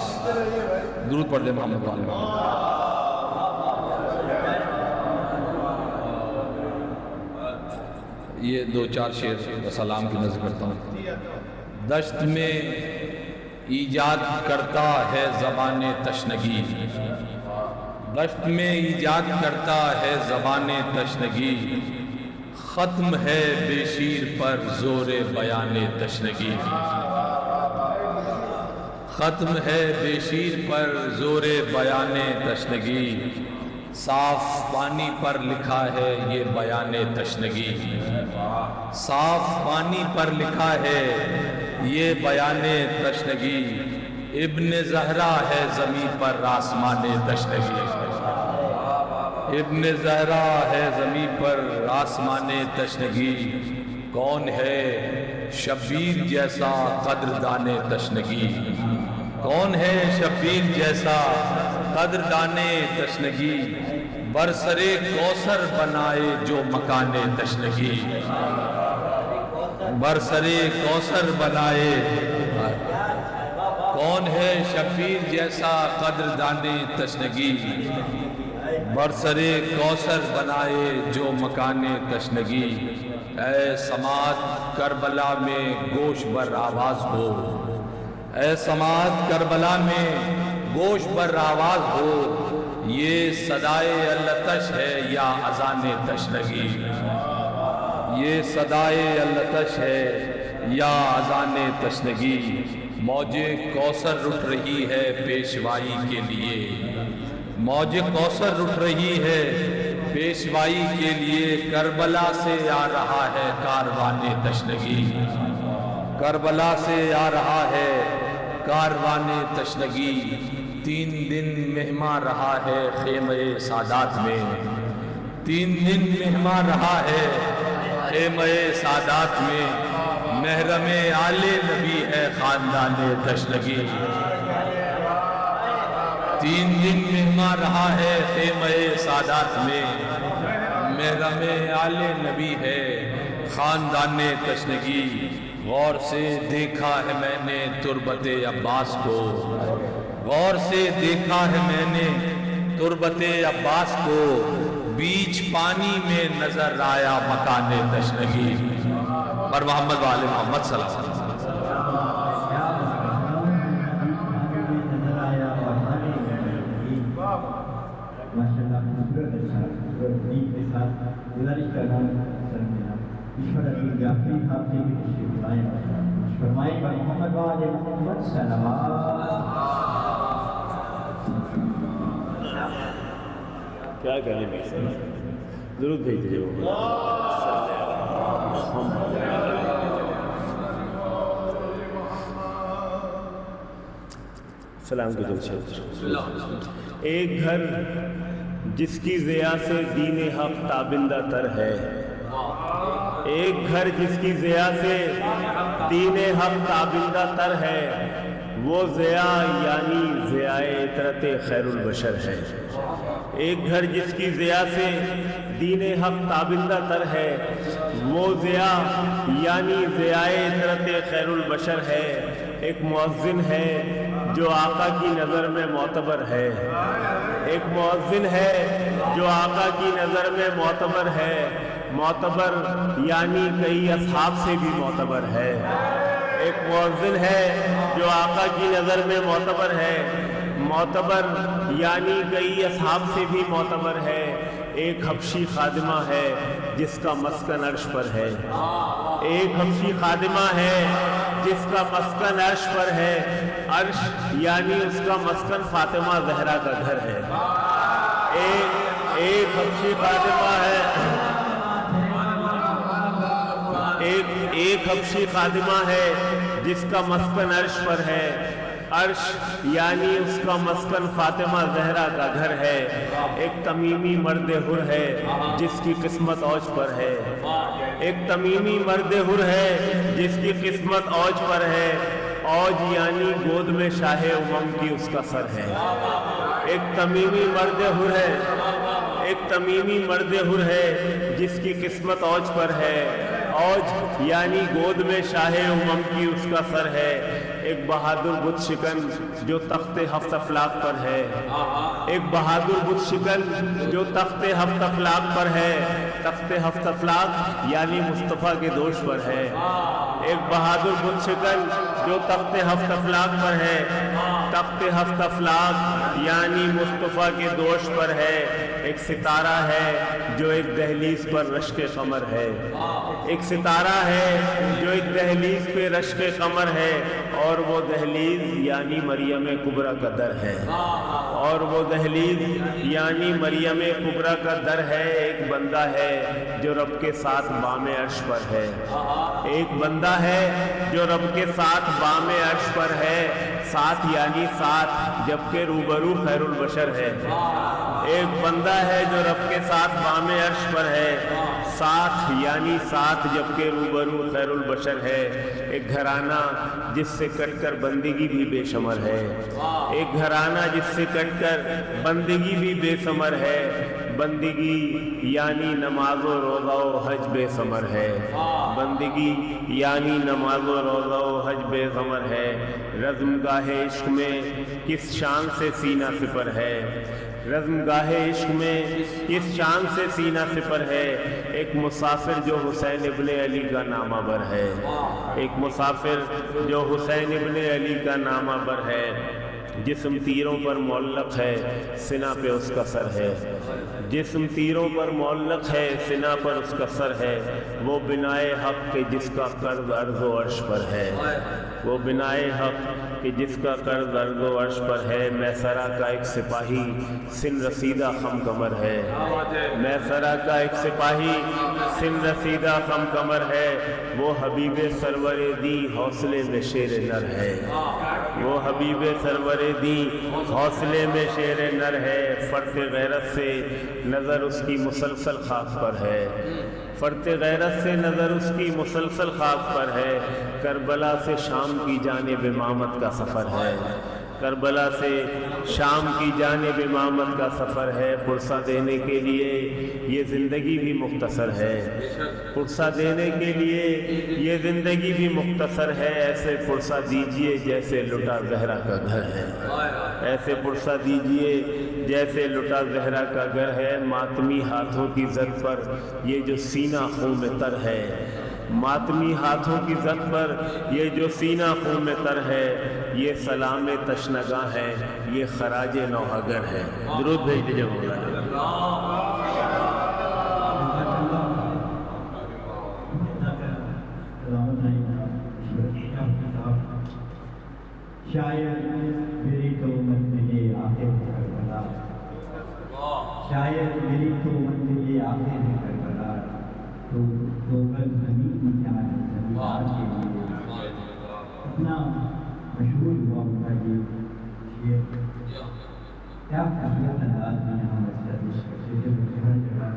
درود پڑھ دیں محمد والے محمد۔ یہ دو چار شعر سلام کی نظر کرتا ہوں۔ دشت میں ایجاد کرتا ہے زبان تشنگی، دشت میں ایجاد کرتا ہے زبان تشنگی، ختم ہے بے شیر پر زور بیان تشنگی، ختم ہے بے شیر پر زور بیان تشنگی، صاف پانی پر لکھا ہے یہ بیان تشنگی، صاف پانی پر لکھا ہے یہ بیان تشنگی، ابن زہرا ہے زمین پر آسمان تشنگی، ابن زہرا ہے زمین پر آسمان تشنگی، کون ہے شبیر جیسا قدردان تشنگی، کون ہے شبیر جیسا قدردان تشنگی، برسرے کوثر بنائے جو مکان تشنگی، برسرے کوثر بنائے، کون ہے شبیر جیسا قدردان تشنگی، برسرے کوثر بنائے جو مکان تشنگی، اے سماعت کربلا میں گوش بر آواز ہو، اے سماعت کربلا میں گوش بر آواز ہو، یہ صدائے اللتش ہے یا اذان تشنگی، یہ صدائے اللتش ہے یا اذان تشنگی، موج کوثر اٹھ رہی ہے پیشوائی کے لیے، موج کوثر اٹھ رہی ہے پیشوائی کے لیے، کربلا سے آ رہا ہے کاروان تشنگی، کربلا سے آ رہا ہے کاروان تشنگی، 3 دن مہمان رہا ہے خیمہ سادات میں، 3 دن مہمان رہا ہے خیمہ سادات میں، محرم آل نبی ہے خاندان تشنگی، 3 دن مہمان رہا ہے خیمہ سادات میں، محرم آل نبی ہے خاندان تشنگی، غور سے دیکھا ہے میں نے تربت عباس کو، غور سے دیکھا ہے میں نے تربت عباس کو، بیچ پانی میں نظر آیا مکان تشنگی، اور محمد وآل محمد صلی اللہ علیہ وسلم۔ گزارش کرنا جعفری صاحب سے بھی تشریف لائیں، فرمائیں محمد وآل محمد صلوات۔ کیا کہنے میں ضرور بھیج دیجیے وہ سلام کی دل۔ ایک گھر جس کی ضیاء سے دین حق تابندہ تر ہے، ایک گھر جس کی ضیاء سے دین حق تابندہ تر ہے، وہ ضیاء یعنی ضیاء عطرت خیر البشر ہے۔ ایک گھر جس کی ضیاء سے دین حق تابندہ تر ہے، وہ ضیاء یعنی ضیاء عطرت خیر البشر ہے۔ ایک مؤذن ہے جو آقا کی نظر میں معتبر ہے، ایک مؤذن ہے جو آقا کی نظر میں معتبر ہے، معتبر یعنی کئی اصحاب سے بھی معتبر ہے۔ ایک مؤذن ہے جو آقا کی نظر میں معتبر ہے، معتبر یعنی کئی اصحاب سے بھی معتبر ہے۔ ایک حبشی خادمہ ہے جس کا مسکن عرش پر ہے، ایک حبشی خادمہ ہے جس کا مسکن عرش پر ہے، عرش یعنی اس کا مسکن فاطمہ زہرا کا گھر ہے۔ ایک حبشی خادمہ ہے، ایک حبشی خادمہ ہے جس کا مسکن عرش پر ہے، عرش یعنی اس کا مسکن فاطمہ زہرا کا گھر ہے۔ ایک تمیمی مرد حر ہے جس کی قسمت اوج پر ہے، ایک تمیمی مرد حر ہے جس کی قسمت اوج پر ہے، اوج یعنی گود میں شاہ امم کی اس کا سر ہے۔ ایک تمیمی مرد حر ہے، ایک تمیمی مرد حر ہے جس کی قسمت اوج پر ہے، اوج یعنی گود میں شاہ امم کی اس کا سر ہے۔ ایک بہادر بت شکن جو تخت ہفت افلاک پر ہے، ایک بہادر بت شکن جو تخت ہفت افلاک پر ہے، تخت ہفت افلاک یعنی مصطفیٰ کے دوش پر ہے۔ ایک بہادر بت شکن جو تخت ہفت افلاک پر ہے، تخت ہفت افلاک یعنی مصطفیٰ کے دوش پر ہے۔ ایک ستارہ ہے جو ایک دہلیز پر رشک قمر ہے، ایک ستارہ ہے جو ایک دہلیز پہ رشک قمر ہے، اور وہ دہلیز یعنی مریم کبریٰ کا در ہے، اور وہ دہلیز یعنی مریم کبریٰ کا در ہے۔ ایک بندہ ہے جو رب کے ساتھ بام عرش پر ہے، ایک بندہ ہے جو رب کے ساتھ بام عرش پر ہے، ساتھ یعنی ساتھ جبکہ روبرو خیر البشر ہے۔ ایک بندہ ہے جو رب کے ساتھ بام عرش پر ہے، ساتھ یعنی ساتھ جبکہ روبرو خیر البشر ہے۔ ایک گھرانہ جس سے کٹ کر بندگی بھی بے شمر ہے، ایک گھرانہ جس سے کٹ کر بندگی بھی بے ثمر ہے، بندگی یعنی نماز و روزہ و حج بے ثمر ہے، بندگی یعنی نماز و روزہ و حج بے ثمر ہے۔ رزم گاہ عشق میں کس شان سے سینہ سپر ہے، رزم گاہ عشق میں کس شان سے سینہ سپر ہے۔ ایک مسافر جو حسین ابن علی کا نامہ بر ہے، ایک مسافر جو حسین ابن علی کا نامہ بر ہے، جسم تیروں پر معلق ہے سینہ پہ اس کا سر ہے، جسم تیروں پر معلق ہے سینہ پر اس کا سر ہے۔ وہ بنائے حق کے جس کا قرض ارض و عرش پر ہے، وہ بنائے حق کہ جس کا قرض ارض و عرش پر ہے۔ میسرہ کا ایک سپاہی سن رسیدہ خم کمر ہے، میسرہ کا ایک سپاہی سن رسیدہ خم کمر ہے۔ وہ حبیب سرور دی حوصلے میں شیر نر ہے، وہ حبیب سرور دی حوصلے میں شیر نر ہے۔ فرط غیرت سے نظر اس کی مسلسل خاک پر ہے، فرط غیرت سے نظر اس کی مسلسل خاک پر ہے۔ کربلا سے شام کی جانب امامت کا سفر ہے، کربلا سے شام کی جانب امامت کا سفر ہے، پرسہ دینے کے لیے یہ زندگی بھی مختصر ہے، پرسہ دینے کے لیے یہ زندگی بھی مختصر ہے۔ ایسے پرسہ دیجئے جیسے لٹا زہرا کا گھر ہے، ایسے پرسہ دیجئے جیسے لٹا زہرا کا گھر ہے۔ ماتمی ہاتھوں کی زد پر یہ جو سینہ خون میں تر ہے، ماتمی ہاتھوں کی زد پر یہ جو سینہ خون میں تر ہے، یہ سلام تشنگاں ہے، یہ خراج نوحگر ہے۔ درود بھیج دیجئے مولانا۔ شاید میری تو منزل آخر کربلا، شاید میری تو منزل آخر کربلا، تو گل زمین کیا ہے زمیندار کے لیے اتنا مشہور ہوا ان کا یہ کیا خوبصورت انداز میں یہاں اسٹیبلش کرتے تھے۔ مجھے ہر جگہ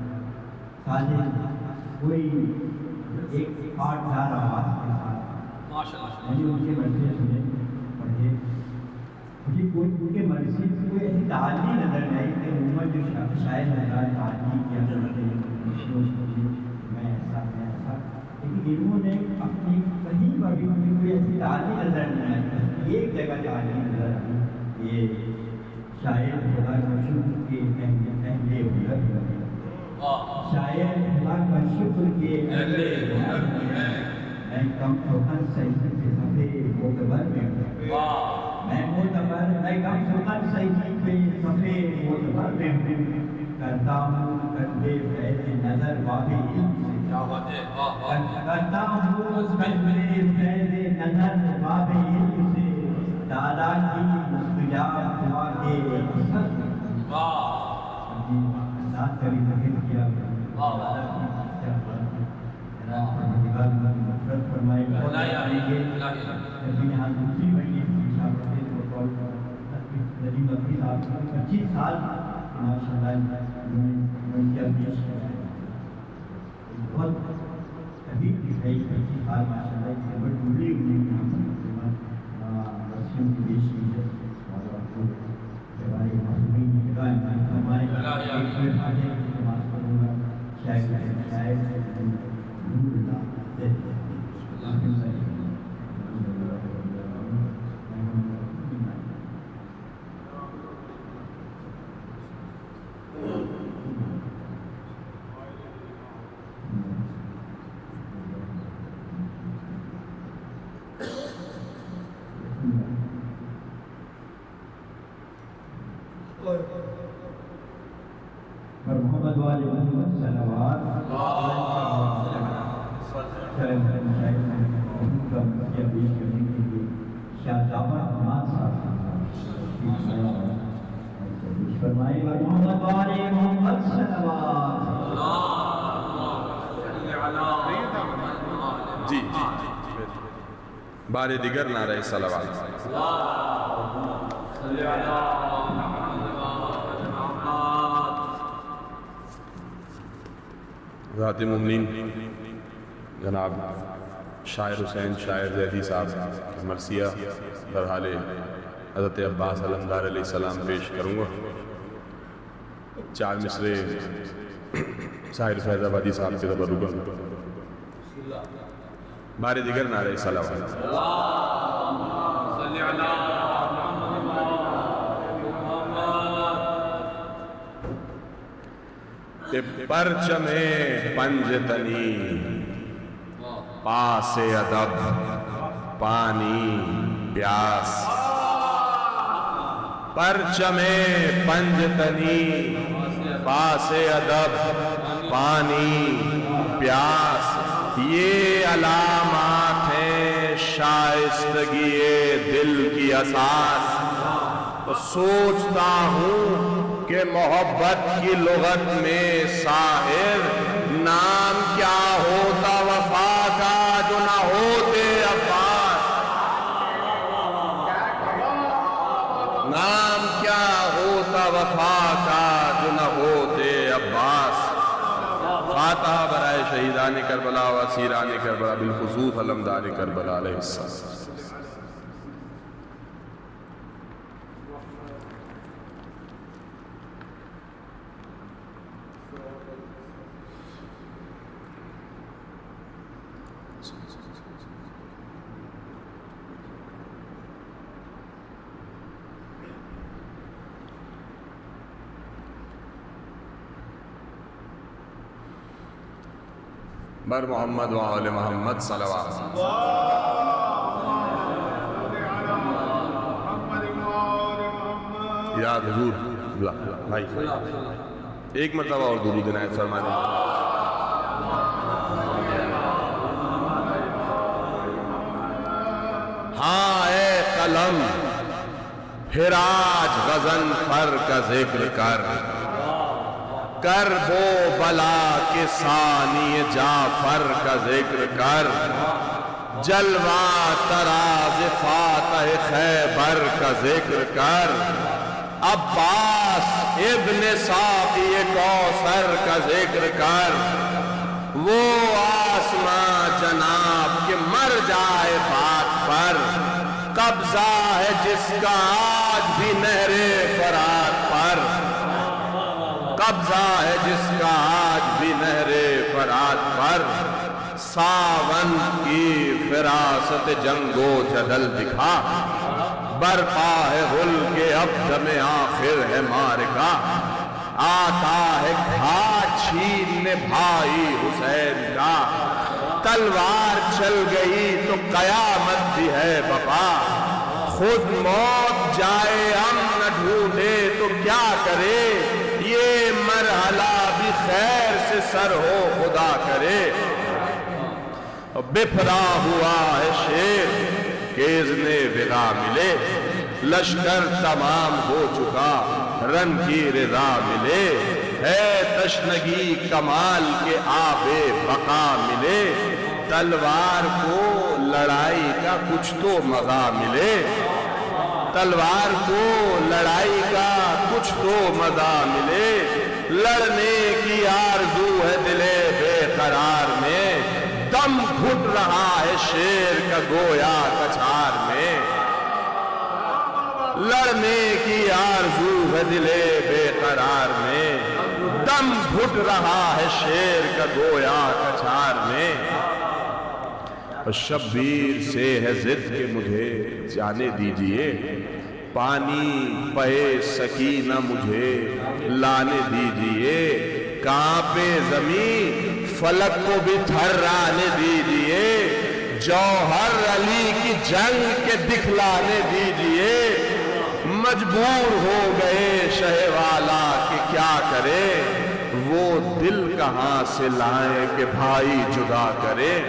خالد کوئی ایک پارٹ دار آواز کے ساتھ میں نے ان کے مرثیے سنے پڑھے، مجھے کوئی ان کے مرثیے سے کوئی ایسی تعالی نظر نہیں آئی کہ عموماً جو شاید حضرات تعالی کیا کرتے ہیں میں ایسا لیکن انہوں نے اپنی کہیں پر بھی مجھے کوئی ایسی تعالی نظر نہیں آئی، ایک جگہ تعالی نظر آئی، یہ شاید خدا کا شکر کے اہل ہنر، شاید خدا کا شکر کے اہل ہنر، میں کم سخن صحیح کے صفحے معتبر میں ہوں، میں کم سخن صحیح کے صفحے معتبر میں ہوں، کرتا ہوں قصبے فیض نظر واقعی علم سے، کرتا ہوں قصبے فیض نظر واقعی علم سے، دادا کی مستجاب دعا کے اثر سے۔ ساتھ کری ذکر کیا دادا کی مستجاب دعا کے مفرد فرمائے گا لیکن یہاں دوسری مہینے کی شامل ندیم ابھی صاحب 25 سال ماشاء اللہ بہت قریب کی گئی 25 سال ماشاء اللہ سے بڑی ڈوبلی ہوئی یہاں پر رسیوں کی پیش کی ہے اور آپ کو ہمارے معصومین کی خدا امام فرمائے ایک میں حاضر کی نماز پڑھوں گا شاید نور اللہ محمد والے محمد صلوات پیش کرنے کے لیے شاہ جعفر حماد صاحب فرمائے محمد والے محمد صلوات۔ جی بار دیگر نعرہ صلوات۔ ذات مومنین جناب شاعر حسین شاعر زیدی صاحب مرثیہ برحال حضرت عباس علمدار علیہ السلام پیش کروں گا۔ 4 مصرے شاعر فیض آبادی صاحب کے تبرکن بار دیگر نعرہ صلوات۔ پرچم پنجتنی پاس ادب پانی پیاس، پرچم پنجتنی پاس ادب پانی پیاس، یہ علامات ہیں شائستگی دل کی اساس۔ تو سوچتا ہوں کہ محبت کی لغت میں ساحر نام کیا ہوتا وفا کا جو نہ ہوتے عباس، نام کیا ہوتا وفا کا جو نہ ہوتے عباس۔ فاتحہ برائے شہیدان کربلا و اسیران کربلا بالخصوص علمدار کربلا علیہ السلام۔ بر محمد و آل محمد صلوات. یا حضور بھائی ایک مرتبہ اور درود عنایت فرما دیں. ہاں اے قلم پھر آج غضنفر کا ذکر کر بو بلا کے ثانی جعفر کا ذکر کر، جلوہ طراز فاتح خیبر کا ذکر کر، عباس ابن ساقی کوثر کا ذکر کر، وہ آسماں جناب کے مر جائے بات پر، قبضہ ہے جس کا آج بھی نہر فرات پر، قبضہ ہے جس کا آج بھی نہر فرات پر، ساون کی فراست جنگ و جدل دکھا، برپا ہے غل کے اب دم آخر ہے مارکا، آتا ہے گھاٹ چھیننے بھائی حسین کا، تلوار چل گئی تو قیامت بھی ہے بپا، خود موت جائے ہم نہ ڈھونڈے تو کیا کرے، یہ مرحلہ بھی خیر سے سر ہو خدا کرے، بپھرا ہوا ہے شیر کہ اذن وغا ملے، لشکر تمام ہو چکا رن کی رضا ملے، ہے تشنگی کمال کے آب بقا ملے، تلوار کو لڑائی کا کچھ تو مزہ ملے، تلوار کو لڑائی کا کچھ تو مزہ ملے، لڑنے کی آرزو ہے دل بے قرار میں، دم گھٹ رہا ہے شیر کا گویا کچھار میں، لڑنے کی آرزو ہے دل بے قرار میں، دم گھٹ رہا ہے شیر کا گویا کچھار میں، شبیر سے ہے ضد کہ مجھے جانے دیجئے، پانی پہ سکینہ مجھے لانے دیجئے، کانپے زمین فلک کو بھی تھرانے دیجئے، جوہر علی کی جنگ کے دکھلانے دیجئے، مجبور ہو گئے شہ والا کہ کیا کرے، وہ دل کہاں سے لائیں کہ بھائی جدا کرے،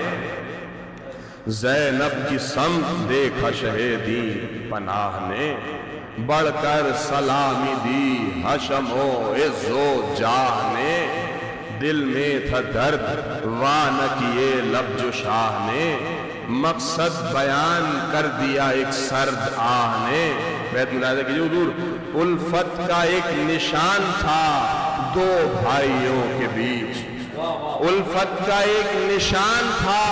زینب کی سمت دیکھا شہیدی پناہ نے، بڑھ کر سلامی دی حشم و عز و جاہ نے، دل میں تھا درد وان کیے لب جو شاہ نے، مقصد بیان کر دیا ایک سرد آہ نے، بیت ملاحظہ کیجئے حضور، الفت کا ایک نشان تھا دو بھائیوں کے بیچ، الفت کا ایک نشان تھا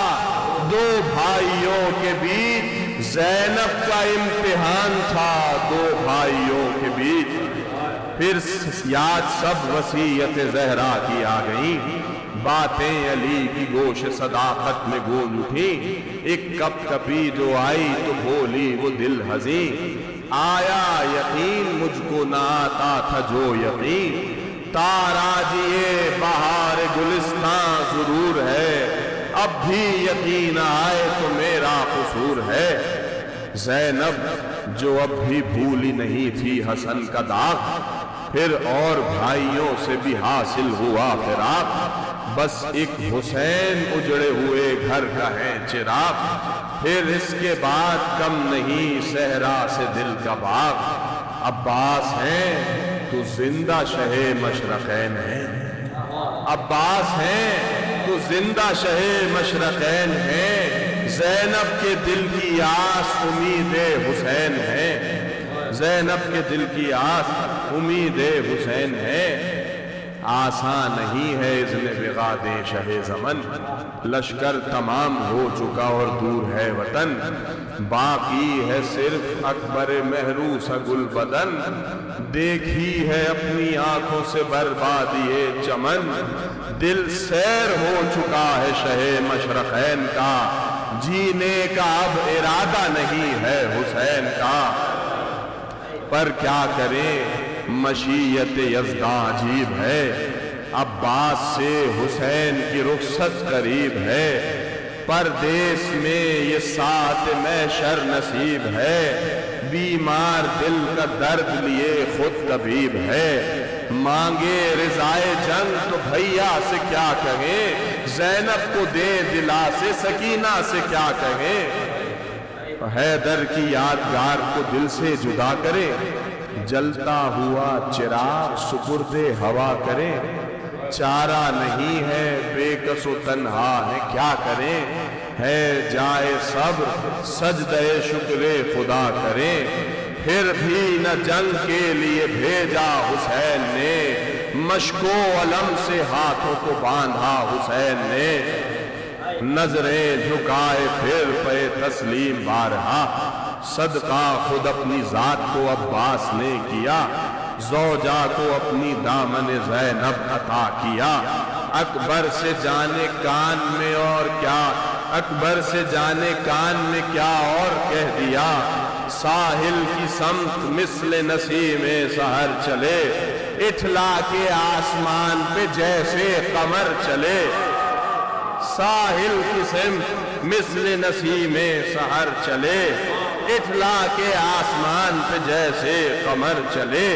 دو بھائیوں کے بیچ، زینب کا امتحان تھا دو بھائیوں کے بیچ، پھر یاد سب وصیت زہرا کی آ گئیں، باتیں علی کی گوش صداقت میں گونج اٹھی، ایک کپ کپی جو آئی تو بولی وہ دل حزین، آیا یقین مجھ کو نہ آتا تھا جو یقین، تاراجیے بہار گلستان ضرور ہے، اب بھی یقین آئے تو میرا قصور ہے، زینب جو اب بھی بھولی نہیں تھی حسن کا داغ، پھر اور بھائیوں سے بھی حاصل ہوا فراق، بس ایک حسین اجڑے ہوئے گھر کا ہے چراغ، پھر اس کے بعد کم نہیں صحرا سے دل کا باغ، عباس ہیں تو زندہ شہ مشرقین ہیں، عباس ہیں تو زندہ شہ مشرقین ہیں، زینب کے دل کی آس امید حسین ہے، زینب کے دل کی آس امید حسین ہے، آسان نہیں ہے اذن وغا دیں شہ زمن، لشکر تمام ہو چکا اور دور ہے وطن، باقی ہے صرف اکبر محروس گل بدن، دیکھی ہے اپنی آنکھوں سے بربادی چمن، دل سیر ہو چکا ہے شہ مشرقین کا، جینے کا اب ارادہ نہیں ہے حسین کا، پر کیا کریں مشیت یزداں عجیب ہے، عباس سے حسین کی رخصت قریب ہے، پردیس میں یہ ساتھ محشر نصیب ہے، بیمار دل کا درد لیے خود طبیب ہے، مانگے رضائے جنگ تو بھیا سے کیا کہیں، زینب کو دے دلا سے سکینہ سے کیا کہیں، حیدر کی یادگار کو دل سے جدا کرے، جلتا ہوا چراغ سپرد ہوا کرے، چارہ نہیں ہے بے کس و تنہا ہے کیا کریں، ہے جائے صبر سجدہ شکر خدا کریں، پھر بھی نہ جنگ کے لیے بھیجا حسین نے، مشک و علم سے ہاتھوں کو باندھا حسین نے، نظریں جھکائے پھر پہ تسلیم بارہا، صدقہ خود اپنی ذات کو عباس نے کیا، زوجہ کو اپنی دامن زینب عطا کیا، اکبر سے جانے کان میں اور کیا، اکبر سے جانے کان میں کیا اور کہہ دیا، ساحل کی سمت مثل نسیم سحر چلے، اٹھلا کے آسمان پہ جیسے قمر چلے، ساحل کی سمت مثل نسیم سحر چلے، اٹھلا کے آسمان پہ جیسے قمر چلے،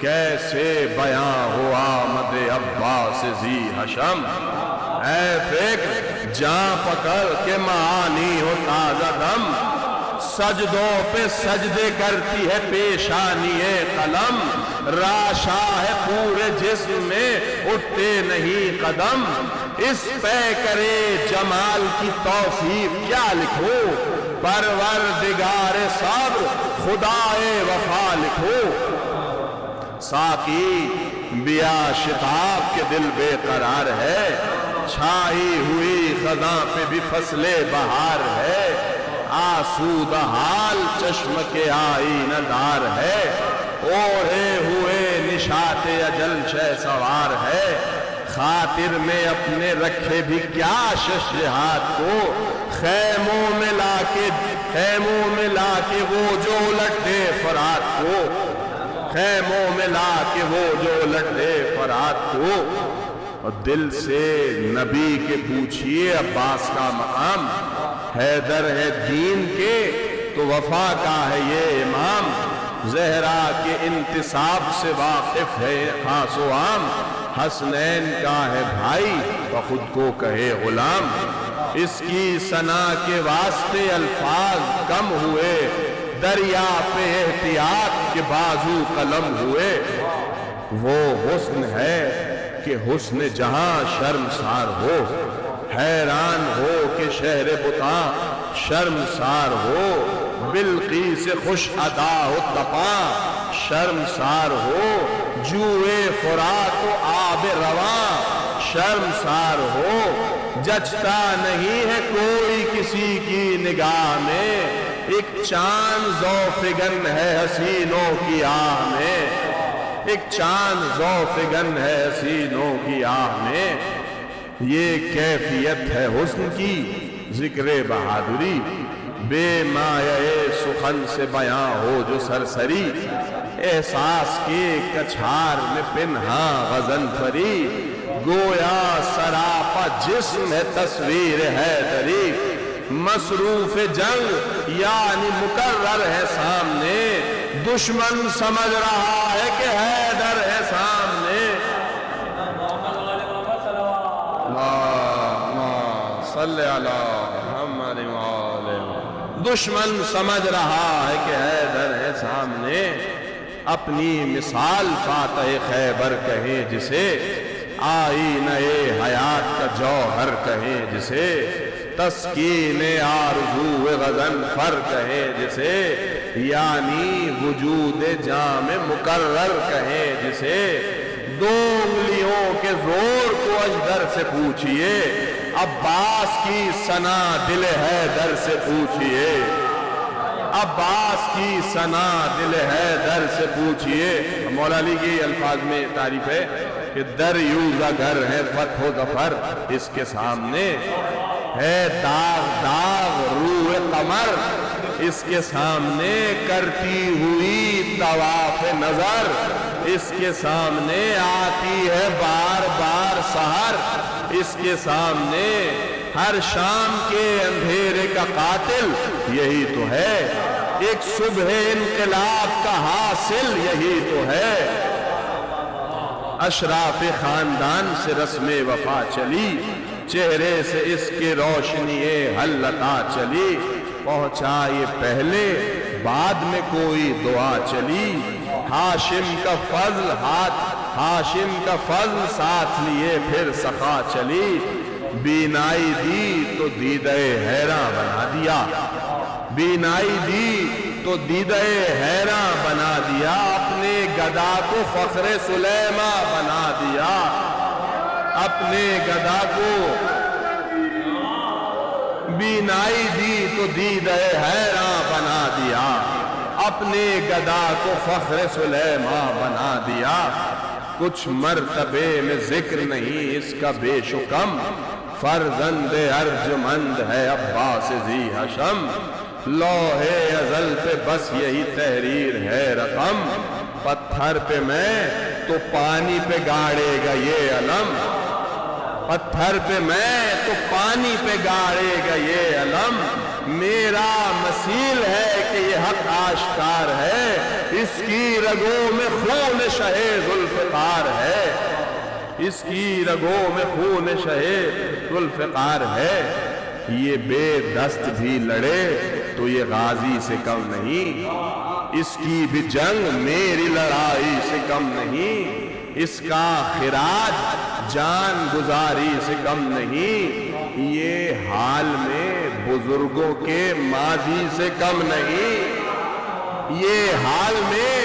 کیسے بیاں ہوا آمد عباس ذی حشم، اے فکر جاں پکڑ کے معانی ہو تازہ دم، سجدوں پہ سجدے کرتی ہے پیشانی قلم، راشا ہے پورے جسم میں اٹھتے نہیں قدم، اس پہ کرے جمال کی توصیف کیا لکھو، پروردگار صبر خدائے وفا لکھو، ساقی بیا شتاب کے دل بے قرار ہے، چھائی ہوئی خزاں پہ بھی فصل بہار ہے، آسودہ حال چشم کے آئینہ دار ہے، اوڑھے ہوئے نشاط اجل شہ سوار ہے، خاطر میں اپنے رکھے بھی کیا شجاعت کو، خیموں میں لا کے وہ جو الٹ دے فرات کو، خیموں میں لا کے وہ جو الٹ دے فرات کو، اور دل سے نبی کے پوچھئے عباس کا مقام، حیدر ہے دین کے تو وفا کا ہے یہ امام، زہرا کے انتصاب سے واقف ہے خاص و عام، حسنین کا ہے بھائی تو خود کو کہے غلام، اس کی ثنا کے واسطے الفاظ کم ہوئے، دریا پہ احتیاط کے بازو قلم ہوئے، وہ حسن ہے کہ حسن جہاں شرمسار ہو، حیران ہو کہ شہر بتاں شرمسار ہو، بلقیس خوش ادا ہو تپاں شرمسار ہو، جوئے فرات و آب رواں شرمسار ہو، جچتا نہیں ہے کوئی کسی کی نگاہ میں، ایک چاند ذوفگن ہے حسینوں کی آہ میں، ایک چاند ذوفگن ہے حسینوں کی آہ میں، یہ کیفیت ہے حسن کی ذکر بہادری، بے مایہ سخن سے بیاں ہو جو سرسری، احساس کے کچھار میں پنہاں غزن فری، گویا سراپا جسم ہے تصویر حیدری، مصروف جنگ یعنی مقرر ہے سامنے، دشمن سمجھ رہا ہے کہ حیدر ہے سامنے، صلی اللہ محمد وآلہ، دشمن سمجھ رہا ہے کہ حیدر ہے سامنے، اپنی مثال فاتح خیبر کہیں جسے، آئینہ حیات کا جوہر کہیں جسے، تسکین آرزو غضن فر کہیں جسے، یعنی وجود جام مقرر کہیں جسے، دو انگلیوں کے زور کو اجدر سے پوچھئے، عباس کی ثنا دل حیدر سے پوچھئے، عباس کی ثنا دل حیدر سے پوچھئے. مولا علی کے الفاظ میں تعریف ہے کہ دریوزہ گھر ہے فتح و ظفر اس کے سامنے، ہے داغ داغ روح قمر اس کے سامنے، کرتی ہوئی طواف نظر اس کے سامنے، آتی ہے بار بار سحر اس کے سامنے، ہر شام کے اندھیرے کا قاتل یہی تو ہے، ایک صبح انقلاب کا حاصل یہی تو ہے. اشراف خاندان سے رسم وفا چلی، چہرے سے اس کے روشنی حلتا چلی، پہنچا یہ پہلے بعد میں کوئی دعا چلی، ہاشم کا فضل ہاشم کا فضل ساتھ لیے پھر سخا چلی، بینائی دی تو دیدہ حیراں بنا دیا، بینائی دی تو دیدہ حیراں بنا دیا، اپنے گدا کو فخر سلیماں بنا دیا، اپنے گدا کو بینائی دی تو دیدہ حیراں بنا دیا، اپنے گدا کو فخر سلیماں بنا دیا. کچھ مرتبے میں ذکر نہیں اس کا بے شکم، فرزند ارجمند ہے عباس ذی ہشم، لوح ازل پہ بس یہی تحریر ہے رقم، پتھر پہ میں تو پانی پہ گاڑے گا یہ علم، پتھر پہ میں تو پانی پہ گاڑے گا یہ علم، میرا مثیل ہے کہ یہ حق آشکار ہے، اس کی رگوں میں خون شہ ذوالفقار ہے، اس کی رگوں میں خون شہ ذوالفقار ہے. یہ بے دست بھی لڑے تو یہ غازی سے کم نہیں، اس کی بھی جنگ میری لڑائی سے کم نہیں، اس کا خراج جان گزاری سے کم نہیں، یہ حال میں بزرگوں کے ماضی سے کم نہیں، یہ حال میں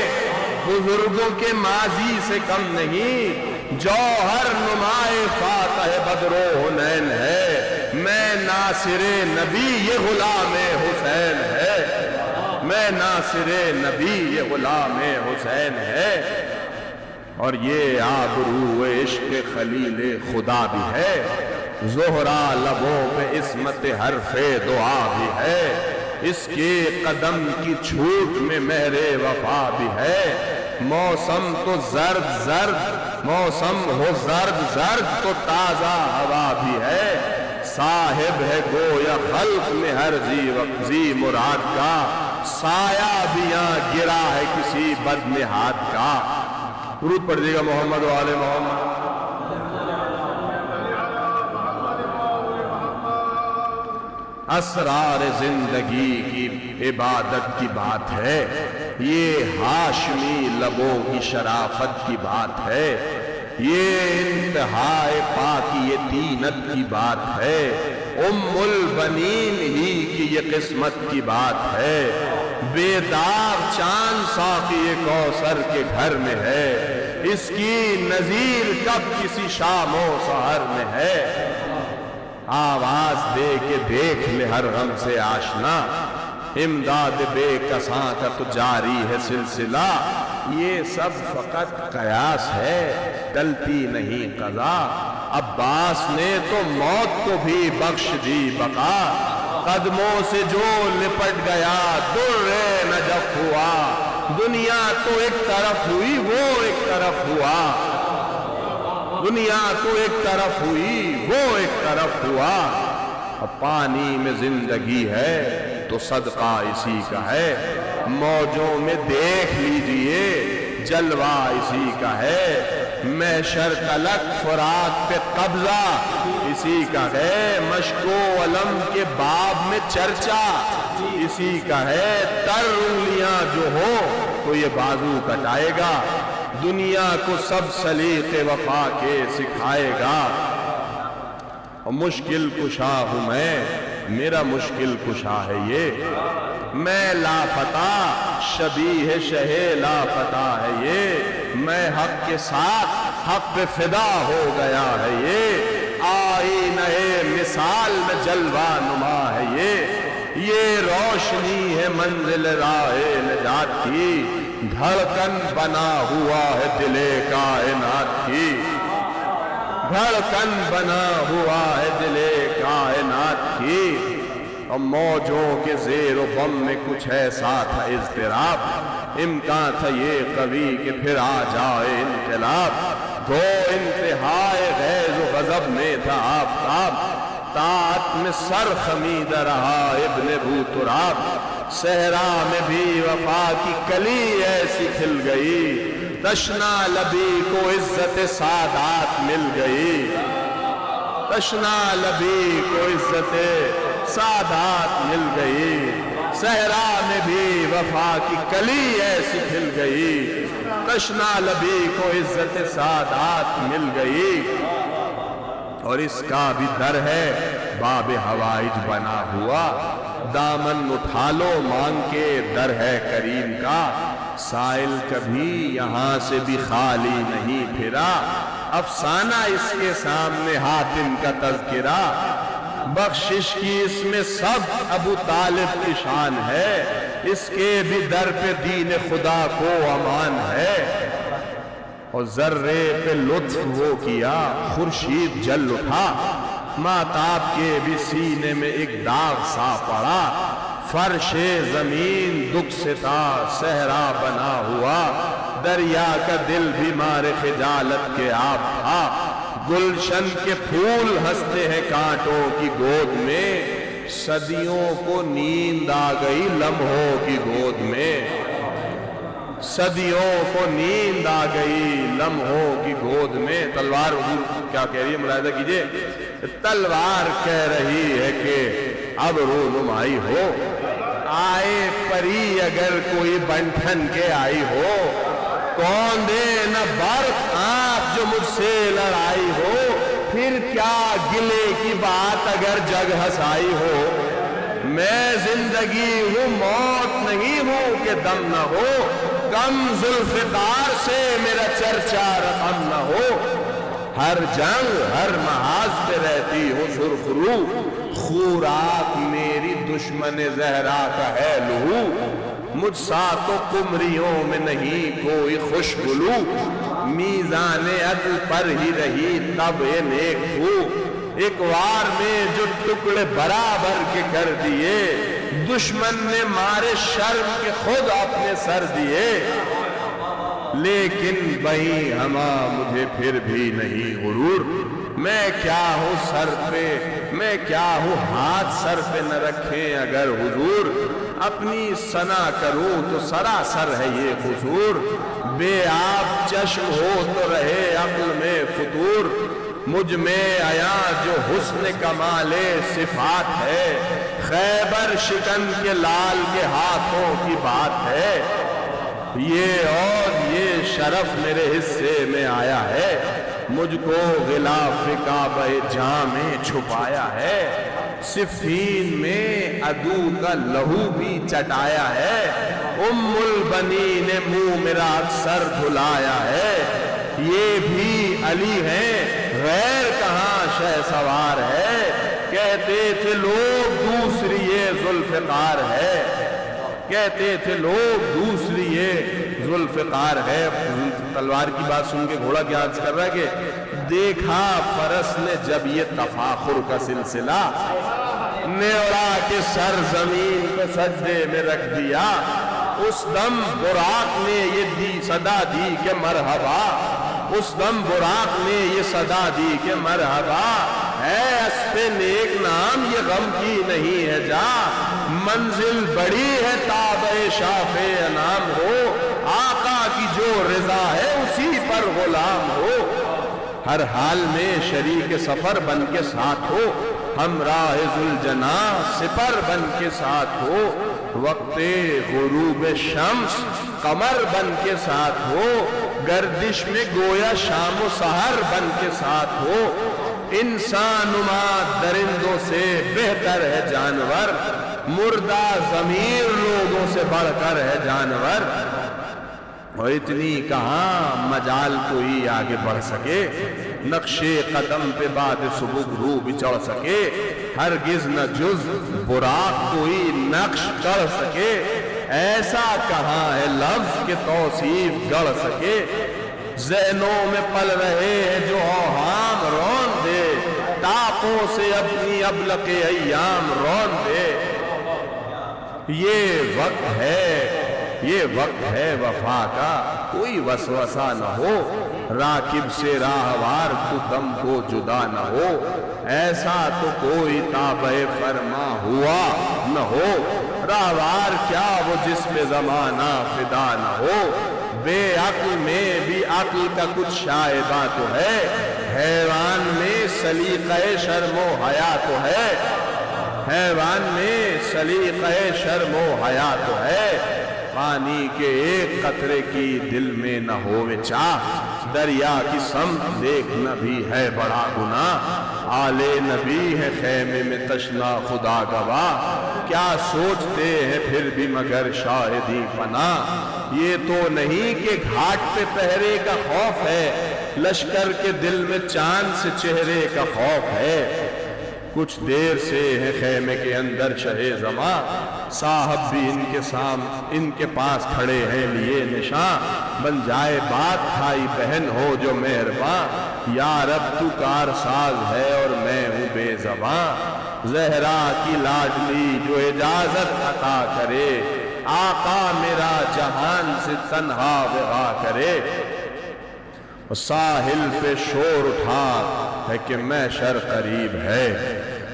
بزرگوں کے ماضی سے کم نہیں. جوہر نمائے فاتح بدر و حنین ہے، میں ناصر نبی یہ غلام حسین ہے، میں ناصر نبی یہ غلام حسین ہے. اور یہ آبرو عشق خلیل خدا بھی ہے، زہرا لبوں پہ عصمت حرف دعا بھی ہے، اس کے قدم کی چھوٹ میں مہر وفا بھی ہے. موسم تو زرد زرد، موسم ہو زرد زرد تو تازہ ہوا بھی ہے، صاحب ہے گویا خلق میں ہر ذی مراد کا، سایہ بھی یہاں گرا ہے کسی بد نہاد کا. درود پڑھ دیجیے گا محمد و آل محمد. اسرار زندگی کی عبادت کی بات ہے، یہ ہاشمی لبوں کی شرافت کی بات ہے، یہ انتہائے پاکی طینت کی بات ہے، ام البنین ہی کی یہ قسمت کی بات ہے. بیدار چاند ساقی کوثر کے گھر میں ہے، اس کی نظیر کب کسی شام و سحر میں ہے. آواز دے کے دیکھ لے ہر غم سے آشنا، امداد بے کساں کا تو جاری ہے سلسلہ. یہ سب فقط قیاس ہے، ٹلتی نہیں قضا. عباس نے تو موت کو بھی بخش دی بقا، قدموں سے جو لپٹ گیا در نجف ہوا. دنیا تو ایک طرف ہوئی وہ ایک طرف ہوا، دنیا تو ایک طرف ہوئی وہ ایک طرف ہوا. اب پانی میں زندگی ہے تو صدقہ اسی کا ہے، موجوں میں دیکھ لیجئے جلوہ اسی کا ہے. محشر تلک فرات پہ قبضہ اسی کا ہے، مشک و علم کے باب میں چرچا اسی کا ہے. تر انگلیاں جو ہو تو یہ بازو کٹائے گا، دنیا کو سب سلیق وفا کے سکھائے گا. اور مشکل کشا ہوں میں، میرا مشکل کشا ہے یہ، میں لافتہ شبیہ شہ لافتہ ہے یہ، میں حق کے ساتھ حق پہ فدا ہو گیا ہے یہ، آئینہ مثال میں جلوہ نما ہے یہ روشنی ہے منزل راہ نجات کی، دھڑکن بنا ہوا ہے دل کائنات کی، دھڑکن بنا ہوا ہے دل کائنات کی۔ اور موجوں کے زیر و بم میں کچھ ایسا تھا اضطراب، امکان تھا یہ قوی کہ پھر آ جائے انقلاب، دو انتہائے غیظ و غضب میں تھا آفتاب، طاعت میں سر خمیدہ رہا ابن ابو تراب، صحرا میں بھی وفا کی کلی ایسی کھل گئی، تشنا لبی کو عزت سادات مل گئی، تشنا لبی کو عزت سادات مل گئی، صحرا میں بھی وفا کی کلی ایسی کھل گئی، تشنا لبی کو عزت سادات مل گئی۔ اور اس کا بھی در ہے باب حوائج بنا ہوا، دامن اٹھا لو مانگ کے در ہے کریم کا، سائل کبھی یہاں سے بھی خالی نہیں پھرا، افسانہ اس کے سامنے حاتم کا تذکرہ، بخشش کی اس میں سب ابو طالب کی شان ہے، اس کے بھی در پہ دین خدا کو امان ہے، اور ذرے پہ لطف وہ کیا خورشید جل اٹھا، ماتاب کے بھی سینے میں ایک داغ سا پڑا، فرش زمین دکھ سے تھا صحرا بنا ہوا، دریا کا دل بیمار خجالت کے آپ تھا، گلشن کے پھول ہنستے ہیں کانٹوں کی گود میں، صدیوں کو نیند آ گئی لمحوں کی گود میں، صدیوں کو نیند آ گئی لمحوں کی گود میں۔ تلوار حضور کیا کہہ رہی ہے ملاحظہ کیجئے، تلوار کہہ رہی ہے کہ اب رونمائی ہو، آئے پری اگر کوئی بنٹھن کے آئی ہو، کون دے نہ برق آپ جو مجھ سے لڑائی ہو، پھر کیا گلے کی بات اگر جگ ہنسائی ہو، میں زندگی ہوں موت نہیں ہوں کہ دم نہ ہو، کم ذوالفقار سے میرا چرچا رقم نہ ہو، ہر جنگ ہر محاذ پہ رہتی ہو سرخ رو، خوراک میری دشمن زہرا کا ہے لہو، مجھ سا تو قمریوں میں نہیں کوئی خوشگلو، میزان عدل پر ہی رہی تب یہ نیک ہو، ایک وار میں جو ٹکڑے برابر کے کر دیے، دشمن نے مارے شرم کے خود اپنے سر دیے، لیکن بھئی ہما مجھے پھر بھی نہیں غرور، میں کیا ہوں سر پہ میں کیا ہوں ہاتھ سر پہ نہ رکھیں اگر حضور، اپنی ثنا کروں تو سراسر ہے یہ قصور، بے آب چشم ہو تو رہے عقل میں فطور، مجھ میں آیا جو حسن کمال صفات ہے، خیبر شکن کے لال کے ہاتھوں کی بات ہے، یہ اور یہ شرف میرے حصے میں آیا ہے، مجھ کو غلاف کعبہ جاں میں چھپایا ہے، صفین میں عدو کا لہو بھی چٹایا ہے، ام البنی نے منہ میرا اکثر دھلایا ہے، یہ بھی علی ہیں غیر کہاں شہ سوار ہے، کہتے تھے لوگ دوسری یہ ذوالفقار ہے، کہتے تھے لوگ دوسری یہ ذوالفقار ہے۔ تلوار کی بات سن کے گھوڑا کیا عرض کر رہا ہے کہ دیکھا فرس نے جب یہ تفاخر کا سلسلہ، نیوڑا کے سر زمین پہ سجدے میں رکھ دیا، اس دم براق نے یہ صدا دی کہ مرحبا، اس دم براق نے یہ صدا دی کہ مرحبا، ہے اسپِ نیک نام یہ غم کی نہیں ہے جا، منزل بڑی ہے تابع شاف انام ہو، آقا کی جو رضا ہے اسی پر غلام ہو، ہر حال میں شریک سفر بن کے ساتھ ہو، ہمراہ ذوالجناح سپر بن کے ساتھ ہو، وقت غروب شمس قمر بن کے ساتھ ہو، گردش میں گویا شام و سحر بن کے ساتھ ہو، انسان نما درندوں سے بہتر ہے جانور، مردہ ضمیر لوگوں سے بڑھ کر ہے جانور، اور اتنی کہاں مجال کوئی آگے بڑھ سکے، نقش قدم پہ بعد صبح روح بھی چڑھ سکے، ہرگز نہ جز براق کوئی نقش کر سکے، ایسا کہاں ہے لفظ کہ توصیف گڑھ سکے، ذہنوں میں پل رہے ہیں جو اوہام رون دے، ٹاپوں سے اپنی ابلق ایام رون دے، یہ وقت ہے وفا کا، کوئی وسوسہ نہ ہو، راکب سے راہوار تو دم کو جدا نہ ہو، ایسا تو کوئی تابع فرما ہوا نہ ہو، راہوار کیا وہ جس پہ زمانہ فدا نہ ہو، بے عقل میں بھی عقل کا کچھ شائبہ تو ہے، حیوان میں سلیقہ شرم و حیا تو ہے، حیوان میں سلیقہ شرم و حیا تو ہے، پانی کے ایک قطرے کی دل میں نہ ہوئے چاہ، دریا کی سمت دیکھنا بھی ہے بڑا گناہ، آلے نبی ہے خیمے میں تشنا خدا گواہ، کیا سوچتے ہیں پھر بھی مگر شاہدی پناہ، یہ تو نہیں کہ گھاٹ پہ پہرے کا خوف ہے، لشکر کے دل میں چاند سے چہرے کا خوف ہے، کچھ دیر سے ہے خیمے کے اندر شہ زماں، صاحب بھی ان کے پاس کھڑے ہیں لیے نشاں، بن جائے بات بھائی بہن ہو جو مہرباں، یا رب تو کارساز ہے اور میں ہوں بے زباں، زہرا کی لاڈلی جو اجازت عطا کرے، آقا میرا جہان سے تنہا وغا کرے، ساحل پہ شور اٹھا ہے کہ محشر قریب ہے،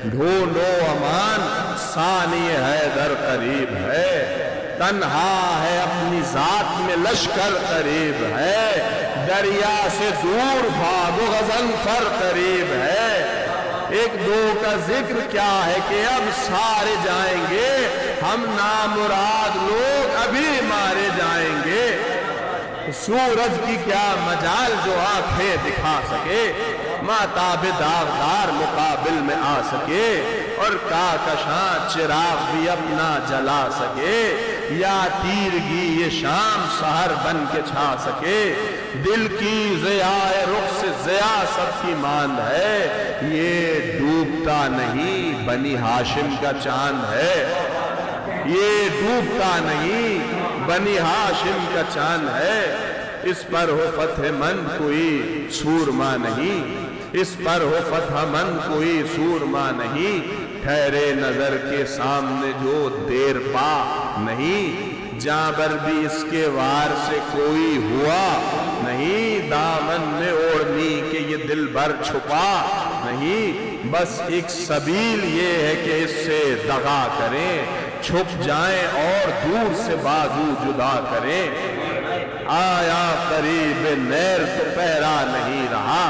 ڈھونڈو امان ثانی حیدر قریب ہے، تنہا ہے اپنی ذات میں لشکر قریب ہے، دریا سے دور بھاگو غضنفر قریب ہے، ایک دو کا ذکر کیا ہے کہ اب سارے جائیں گے، ہم نامراد لوگ ابھی مارے جائیں گے، سورج کی کیا مجال جو آنکھیں دکھا سکے، ماتاب داغدار مقابل میں آ سکے، اور کاکشاں چراغ بھی اپنا جلا سکے، یا تیرگی یہ شام سحر بن کے چھا سکے، دل کی ضیاء رخ سے ضیاء سب کی ماند ہے، یہ ڈوبتا نہیں بنی ہاشم کا چاند ہے، یہ ڈوبتا نہیں بنی ہاشم کا چاند ہے، اس پر ہو فتح مند کوئی سورما نہیں، اس پر ہو فتح مند کوئی سورما نہیں، ٹھہرے نظر کے سامنے جو دیر پا نہیں، جانبر بھی اس کے وار سے کوئی ہوا نہیں، دامن میں اوڑھنی کہ یہ دل بھر چھپا نہیں، بس ایک سبیل یہ ہے کہ اس سے دغا کریں، چھپ جائیں اور دور سے بازو جدا کریں، آیا قریب نیر تو پہرا نہیں رہا،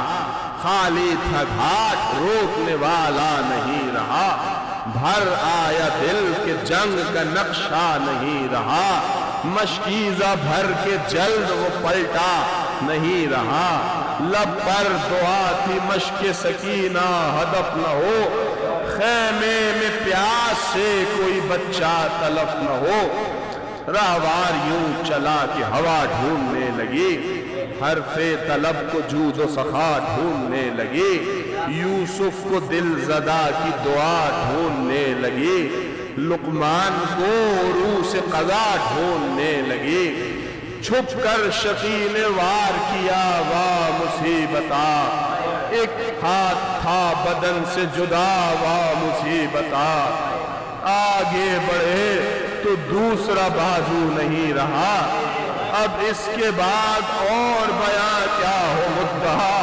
خالی تھا گھاٹ روکنے والا نہیں رہا، بھر آیا دل کے جنگ کا نقشہ نہیں رہا، مشکیزہ بھر کے جلد وہ پلٹا نہیں رہا، لب پر دعا تھی مشق سکینہ ہدف نہ ہو، خیمے میں پیاس سے کوئی بچہ تلف نہ ہو، راہوار یوں چلا کہ ہوا ڈھونڈنے لگی، حرف طلب کو جود و سخا ڈھونڈنے لگی، یوسف کو دل زدہ کی دعا ڈھونڈنے لگی، لقمان کو روح سے قضا ڈھونڈنے لگی، چھپ کر شفیع نے وار کیا واہ مصیبتا، ایک ہاتھ تھا بدن سے جدا واہ مصیبتا، آگے بڑھے تو دوسرا بازو نہیں رہا، اب اس کے بعد اور بیان کیا ہو مدعا،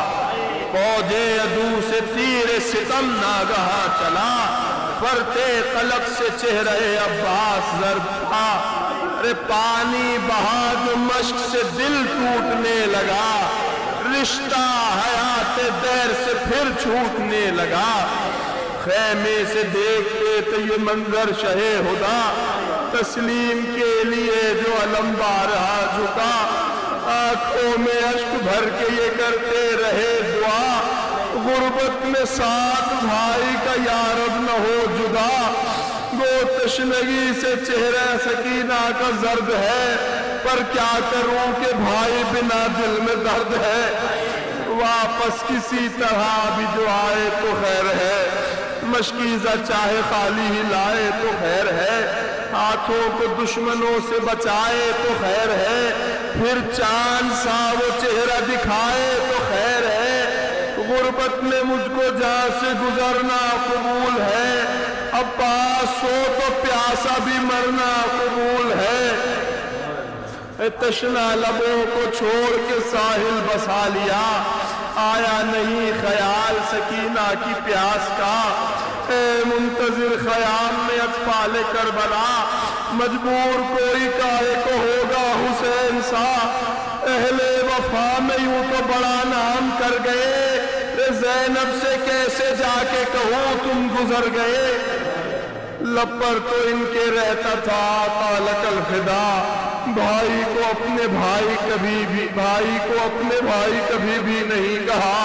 فوج عدو سے تیر ستم ناگہاں چلا، فرتے قلب سے چہرہ عباس زرد تھا، ارے پانی بہا جو مشق سے دل ٹوٹنے لگا، رشتہ حیات دیر سے پھر چھوٹنے لگا، خیمے سے دیکھتے تو یہ منظر شہ خدا، تسلیم کے لیے جو علم بارہا جھکا، آنکھوں میں اشک بھر کے یہ کرتے رہے دعا، غربت میں ساتھ بھائی کا یارب نہ ہو جدا، گو تشنگی سے چہرہ سکینہ کا زرد ہے، پر کیا کروں کہ بھائی بنا دل میں درد ہے، واپس کسی طرح بھی جو آئے تو خیر ہے، مشکیزہ چاہے خالی ہی لائے تو خیر ہے، ہاتھوں کو دشمنوں سے بچائے تو خیر ہے، پھر چاند سا وہ چہرہ دکھائے تو خیر ہے، غربت میں مجھ کو جہاں سے گزرنا قبول ہے، عباس ہو تو پیاسا بھی مرنا قبول ہے، تشنا لبوں کو چھوڑ کے ساحل بسا لیا، آیا نہیں خیال سکینہ کی پیاس کا، اے منتظر خیام میں اطفال کربلا، مجبور کوئی کاہے کو ہوگا حسین سا، اہل وفا میں یوں تو بڑا نام کر گئے، زینب سے کیسے جا کے کہوں تم گزر گئے، لب پر تو ان کے رہتا تھا طالق الفدا، بھائی کو اپنے بھائی کبھی بھی نہیں کہا،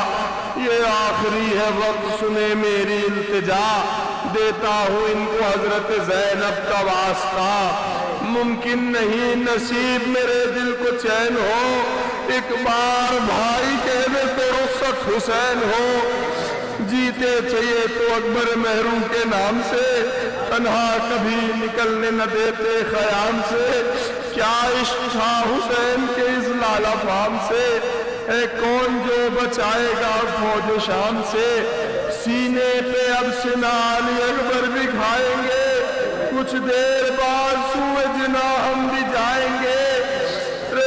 یہ آخری ہے وقت سنے میری التجا، دیتا ہوں ان کو حضرت زینب کا واسطہ، ممکن نہیں نصیب میرے دل کو چین ہو، ایک بار بھائی کہہ دے تو رخصت حسین ہو، جیتے چاہیے تو اکبر محروم کے نام سے، تنہا کبھی نکلنے نہ دیتے خیام سے، کیا عشق تھا حسین کے اس لالا فام سے، اے کون جو بچائے گا فوج شام سے، سینے پہ اب سنا علی اکبر بھی کھائیں گے، کچھ دیر بعد سوئے جنا ہم بھی جائیں گے،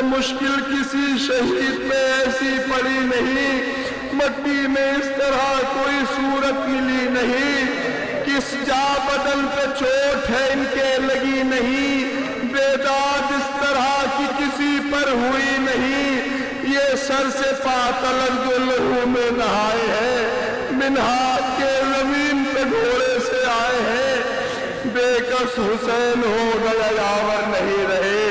مشکل کسی شہید میں ایسی پڑی نہیں، مٹی میں اس طرح کوئی صورت ملی نہیں، کس جا بدن پہ چوٹ ہے ان کے لگی نہیں، بیداد اس طرح کی کسی پر ہوئی نہیں، یہ سر سے پا تلک جو لہو میں نہائے ہیں، منہاج کے زمین پہ گھوڑے سے آئے ہیں، بے کس حسین ہو گیا یاور نہیں رہے،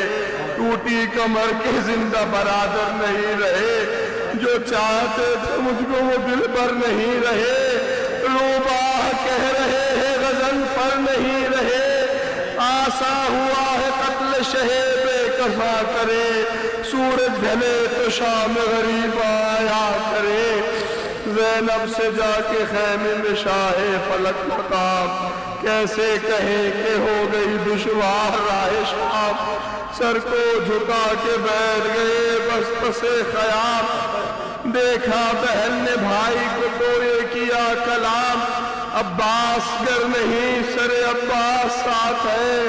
ٹوٹی کمر کے زندہ برادر نہیں رہے، جو چاہتے تھے مجھ کو وہ دل پر نہیں رہے، روباہ کہہ رہے ہیں غزن فر نہیں رہے، آسا ہوا ہے قتل شہے بے کفا کرے، سورج ڈھلے تو شام غریب آیا کرے، زینب سے جا کے خیمے میں شاہ فلک مقام، کیسے کہے کہ ہو گئی دشوار راہ شام، سر کو جھکا کے بیٹھ گئے بس پسے خیام، دیکھا بہن نے بھائی کو تو یہ کیا کلام، عباس گر نہیں سر عباس ساتھ ہے،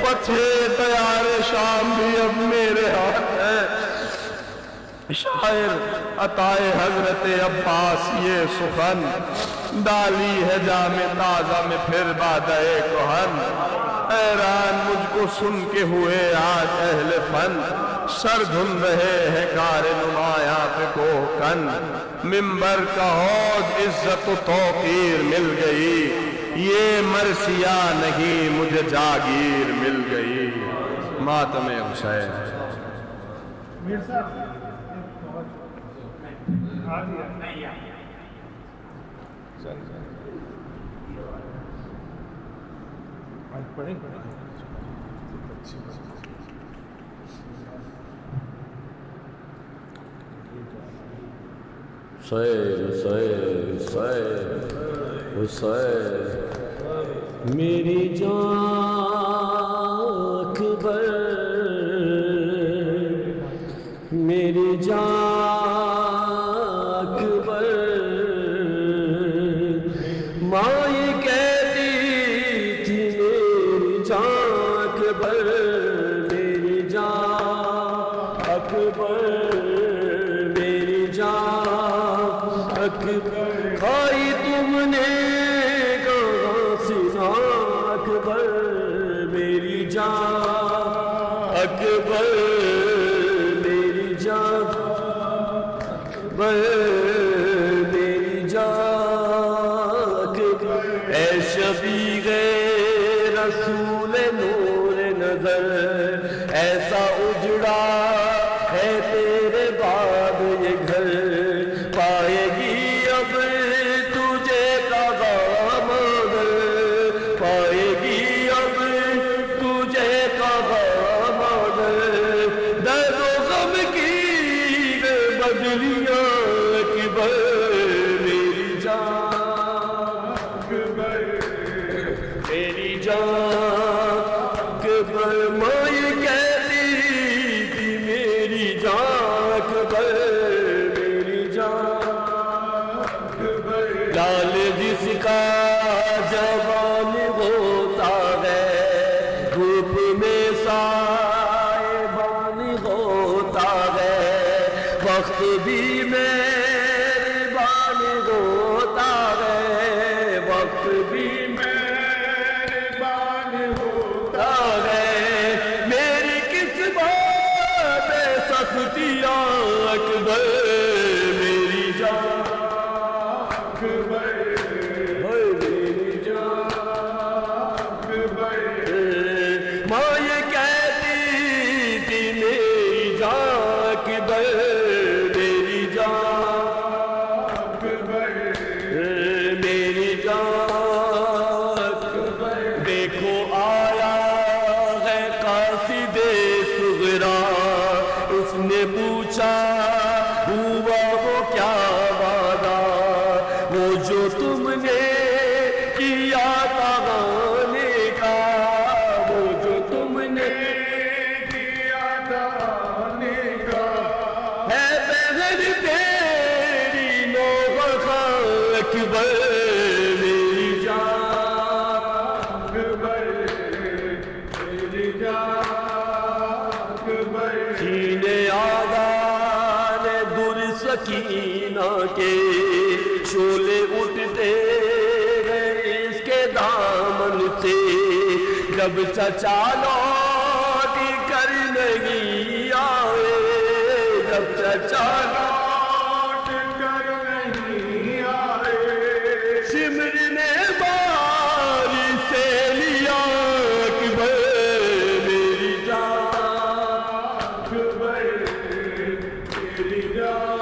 فتح تیار شام بھی اب میرے ہاتھ ہے، شاعر عطائے حضرت عباس یہ سخن، ڈالی ہے جام تازہ میں پھر بادہ کہن، حیران مجھ کو سن کے ہوئے آج اہل فن، سر دھن رہے ہیں کار نمایاں پہ کوہکن، ممبر کا حوض عزت و توقیر مل گئی، یہ مرثیہ نہیں مجھے جاگیر مل گئی، ماتم حسین۔ میری جان اکبر، میری جان اکبر، ماں یہ کہتی تھی میری جان اکبر، میری جان اکبر، میری جان اکبر، کھائی تم نے کہاں سنا اکبر، میری جان اکبر، میری جان اکبر، میری جان اکبر، اے شفیع رسول نور نظر، ایسا اجڑا ہے تیرے بعد یہ گھر، پائے گی اب تجھے قضا مگر، پائے گی اب تجھے قضا مگر، درد و غم کی بدلیاں اکبر، میری جان اکبر، ہوتا ہے وقت بھی مہربان ہوتا ہے وقت بھی مہربان ہوتا ہے میری قسمت میں سختیاں اکبر میری جان اکبر میری جان اکبر ماں یہ کہتی تھی میری جان اکبر میری جان اکبر میری جان اکبر دیکھو آیا ہے قاصد صغرا اس نے پوچھا ہوا وہ کیا وعدہ وہ جو تم نے کیا تھا آنے کا وہ جو تم نے کیا تھا آنے کا ہے بہن تیری نوبہ اکبر میری جان اکبر میری جان اکبر سینے آدان در سکینہ کے شعلے اٹھتے ہیں اس کے دامن سے جب چچا لوٹ کر نہیں آئے جب چچا لوٹ کر نہیں آئے سمر نے باری سے لیا اکبر میری جان اکبر میری جان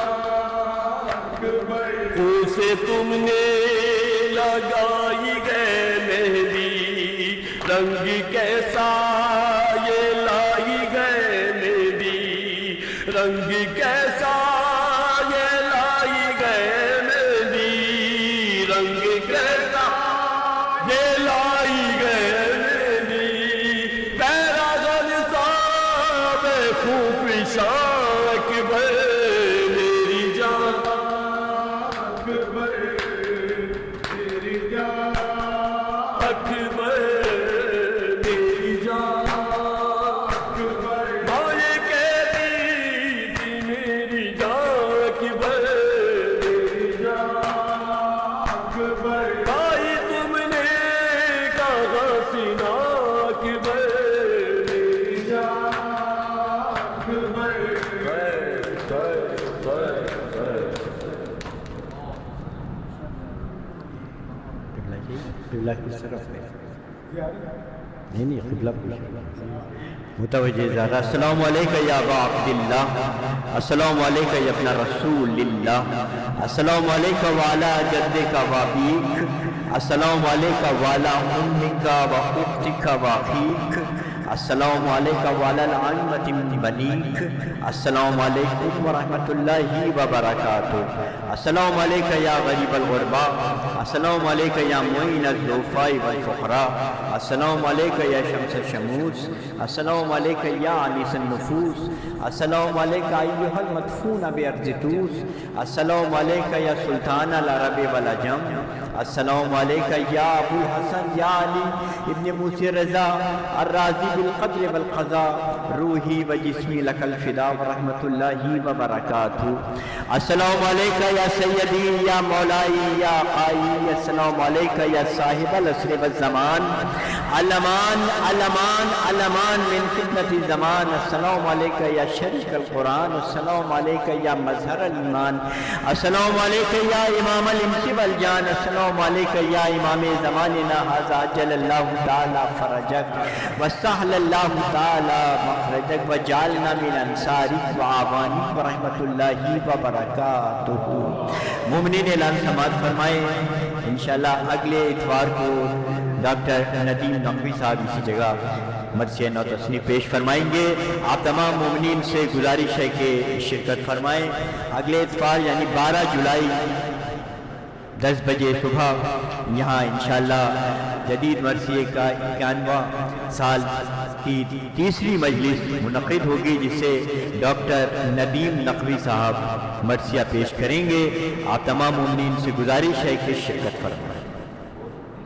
اکبر اسے تم نے لگائی گئے مہندی رنگ کیسا یہ لائی گئے مہندی رنگ کیسا یہ لائی گئے مہندی رنگ کیسا یہ لائی گئے مہندی پیرا غل صاحب خوف شاہ اکبر میری جان اکبر میری جان اکبر میری جان اکبر ماں یہ کہتی تھی میری جان اکبر میری جان اکبر بھائی تم نے کہا سینا اکبر میری جان اکبر قبلہ کس طرف ہے نہیں قبلہ متوجہ زیادہ السلام علیکم یا ابا عبداللہ السلام علیکم یا ابن رسول اللہ السلام علیکم وعلا جدک و ابیک السلام علیکم وعلا امک و اختک و اخیک السلام علیکم وعلا العامۃ من بنیک السلام علیکم ورحمۃ اللہ وبرکاتہ السلام علیکم یا غریب الغرباء السلام علیکم یا معین الضعفاء والفقراء السلام علیکم یا شمس الشموس السلام علیکم یا انیس النفوس السلام علیکم ایھا المدفون بارض طوس السلام علیکم یا سلطان العرب والعجم السلام علیکم یا ابو الحسن یا علی ابن موسی رضا الراضی بالقدر والقضاء روحی و جسمی لک الفدا ورحمۃ اللہ وبرکاتہ السلام علیکم یا سیدی یا مولائی یا آقائی السلام علیکم یا صاحب العصر والزمان علمان علمان علمان من فتنة الزمان السلام علیکم یا شریک القرآن السلام علیکم یا مظہر الایمان السلام علیکم یا امام الانس والجان السلام علیکم یا امام زماننا ھذا عجل اللہ تعالی فرجک واستحل اللہ تعالی مخرجک وجعلنا من انصارک وعوانک ورحمۃ اللہ وبرکاتہ مومنین اعلان سماعت فرمائیں انشاءاللہ اگلے اتوار کو ڈاکٹر ندیم نقوی صاحب اسی جگہ مرثیہ نو تصنیف پیش فرمائیں گے آپ تمام مومنین سے گزارش ہے کہ شرکت فرمائیں اگلے اتوار یعنی 12 جولائی 10 بجے صبح یہاں انشاءاللہ جدید مرثیے کا 91واں سال کی تیسری مجلس منعقد ہوگی جس سے ڈاکٹر ندیم نقوی صاحب مرثیہ پیش کریں گے آپ تمام مومنین سے گزارش ہے کہ شرکت فرمائیں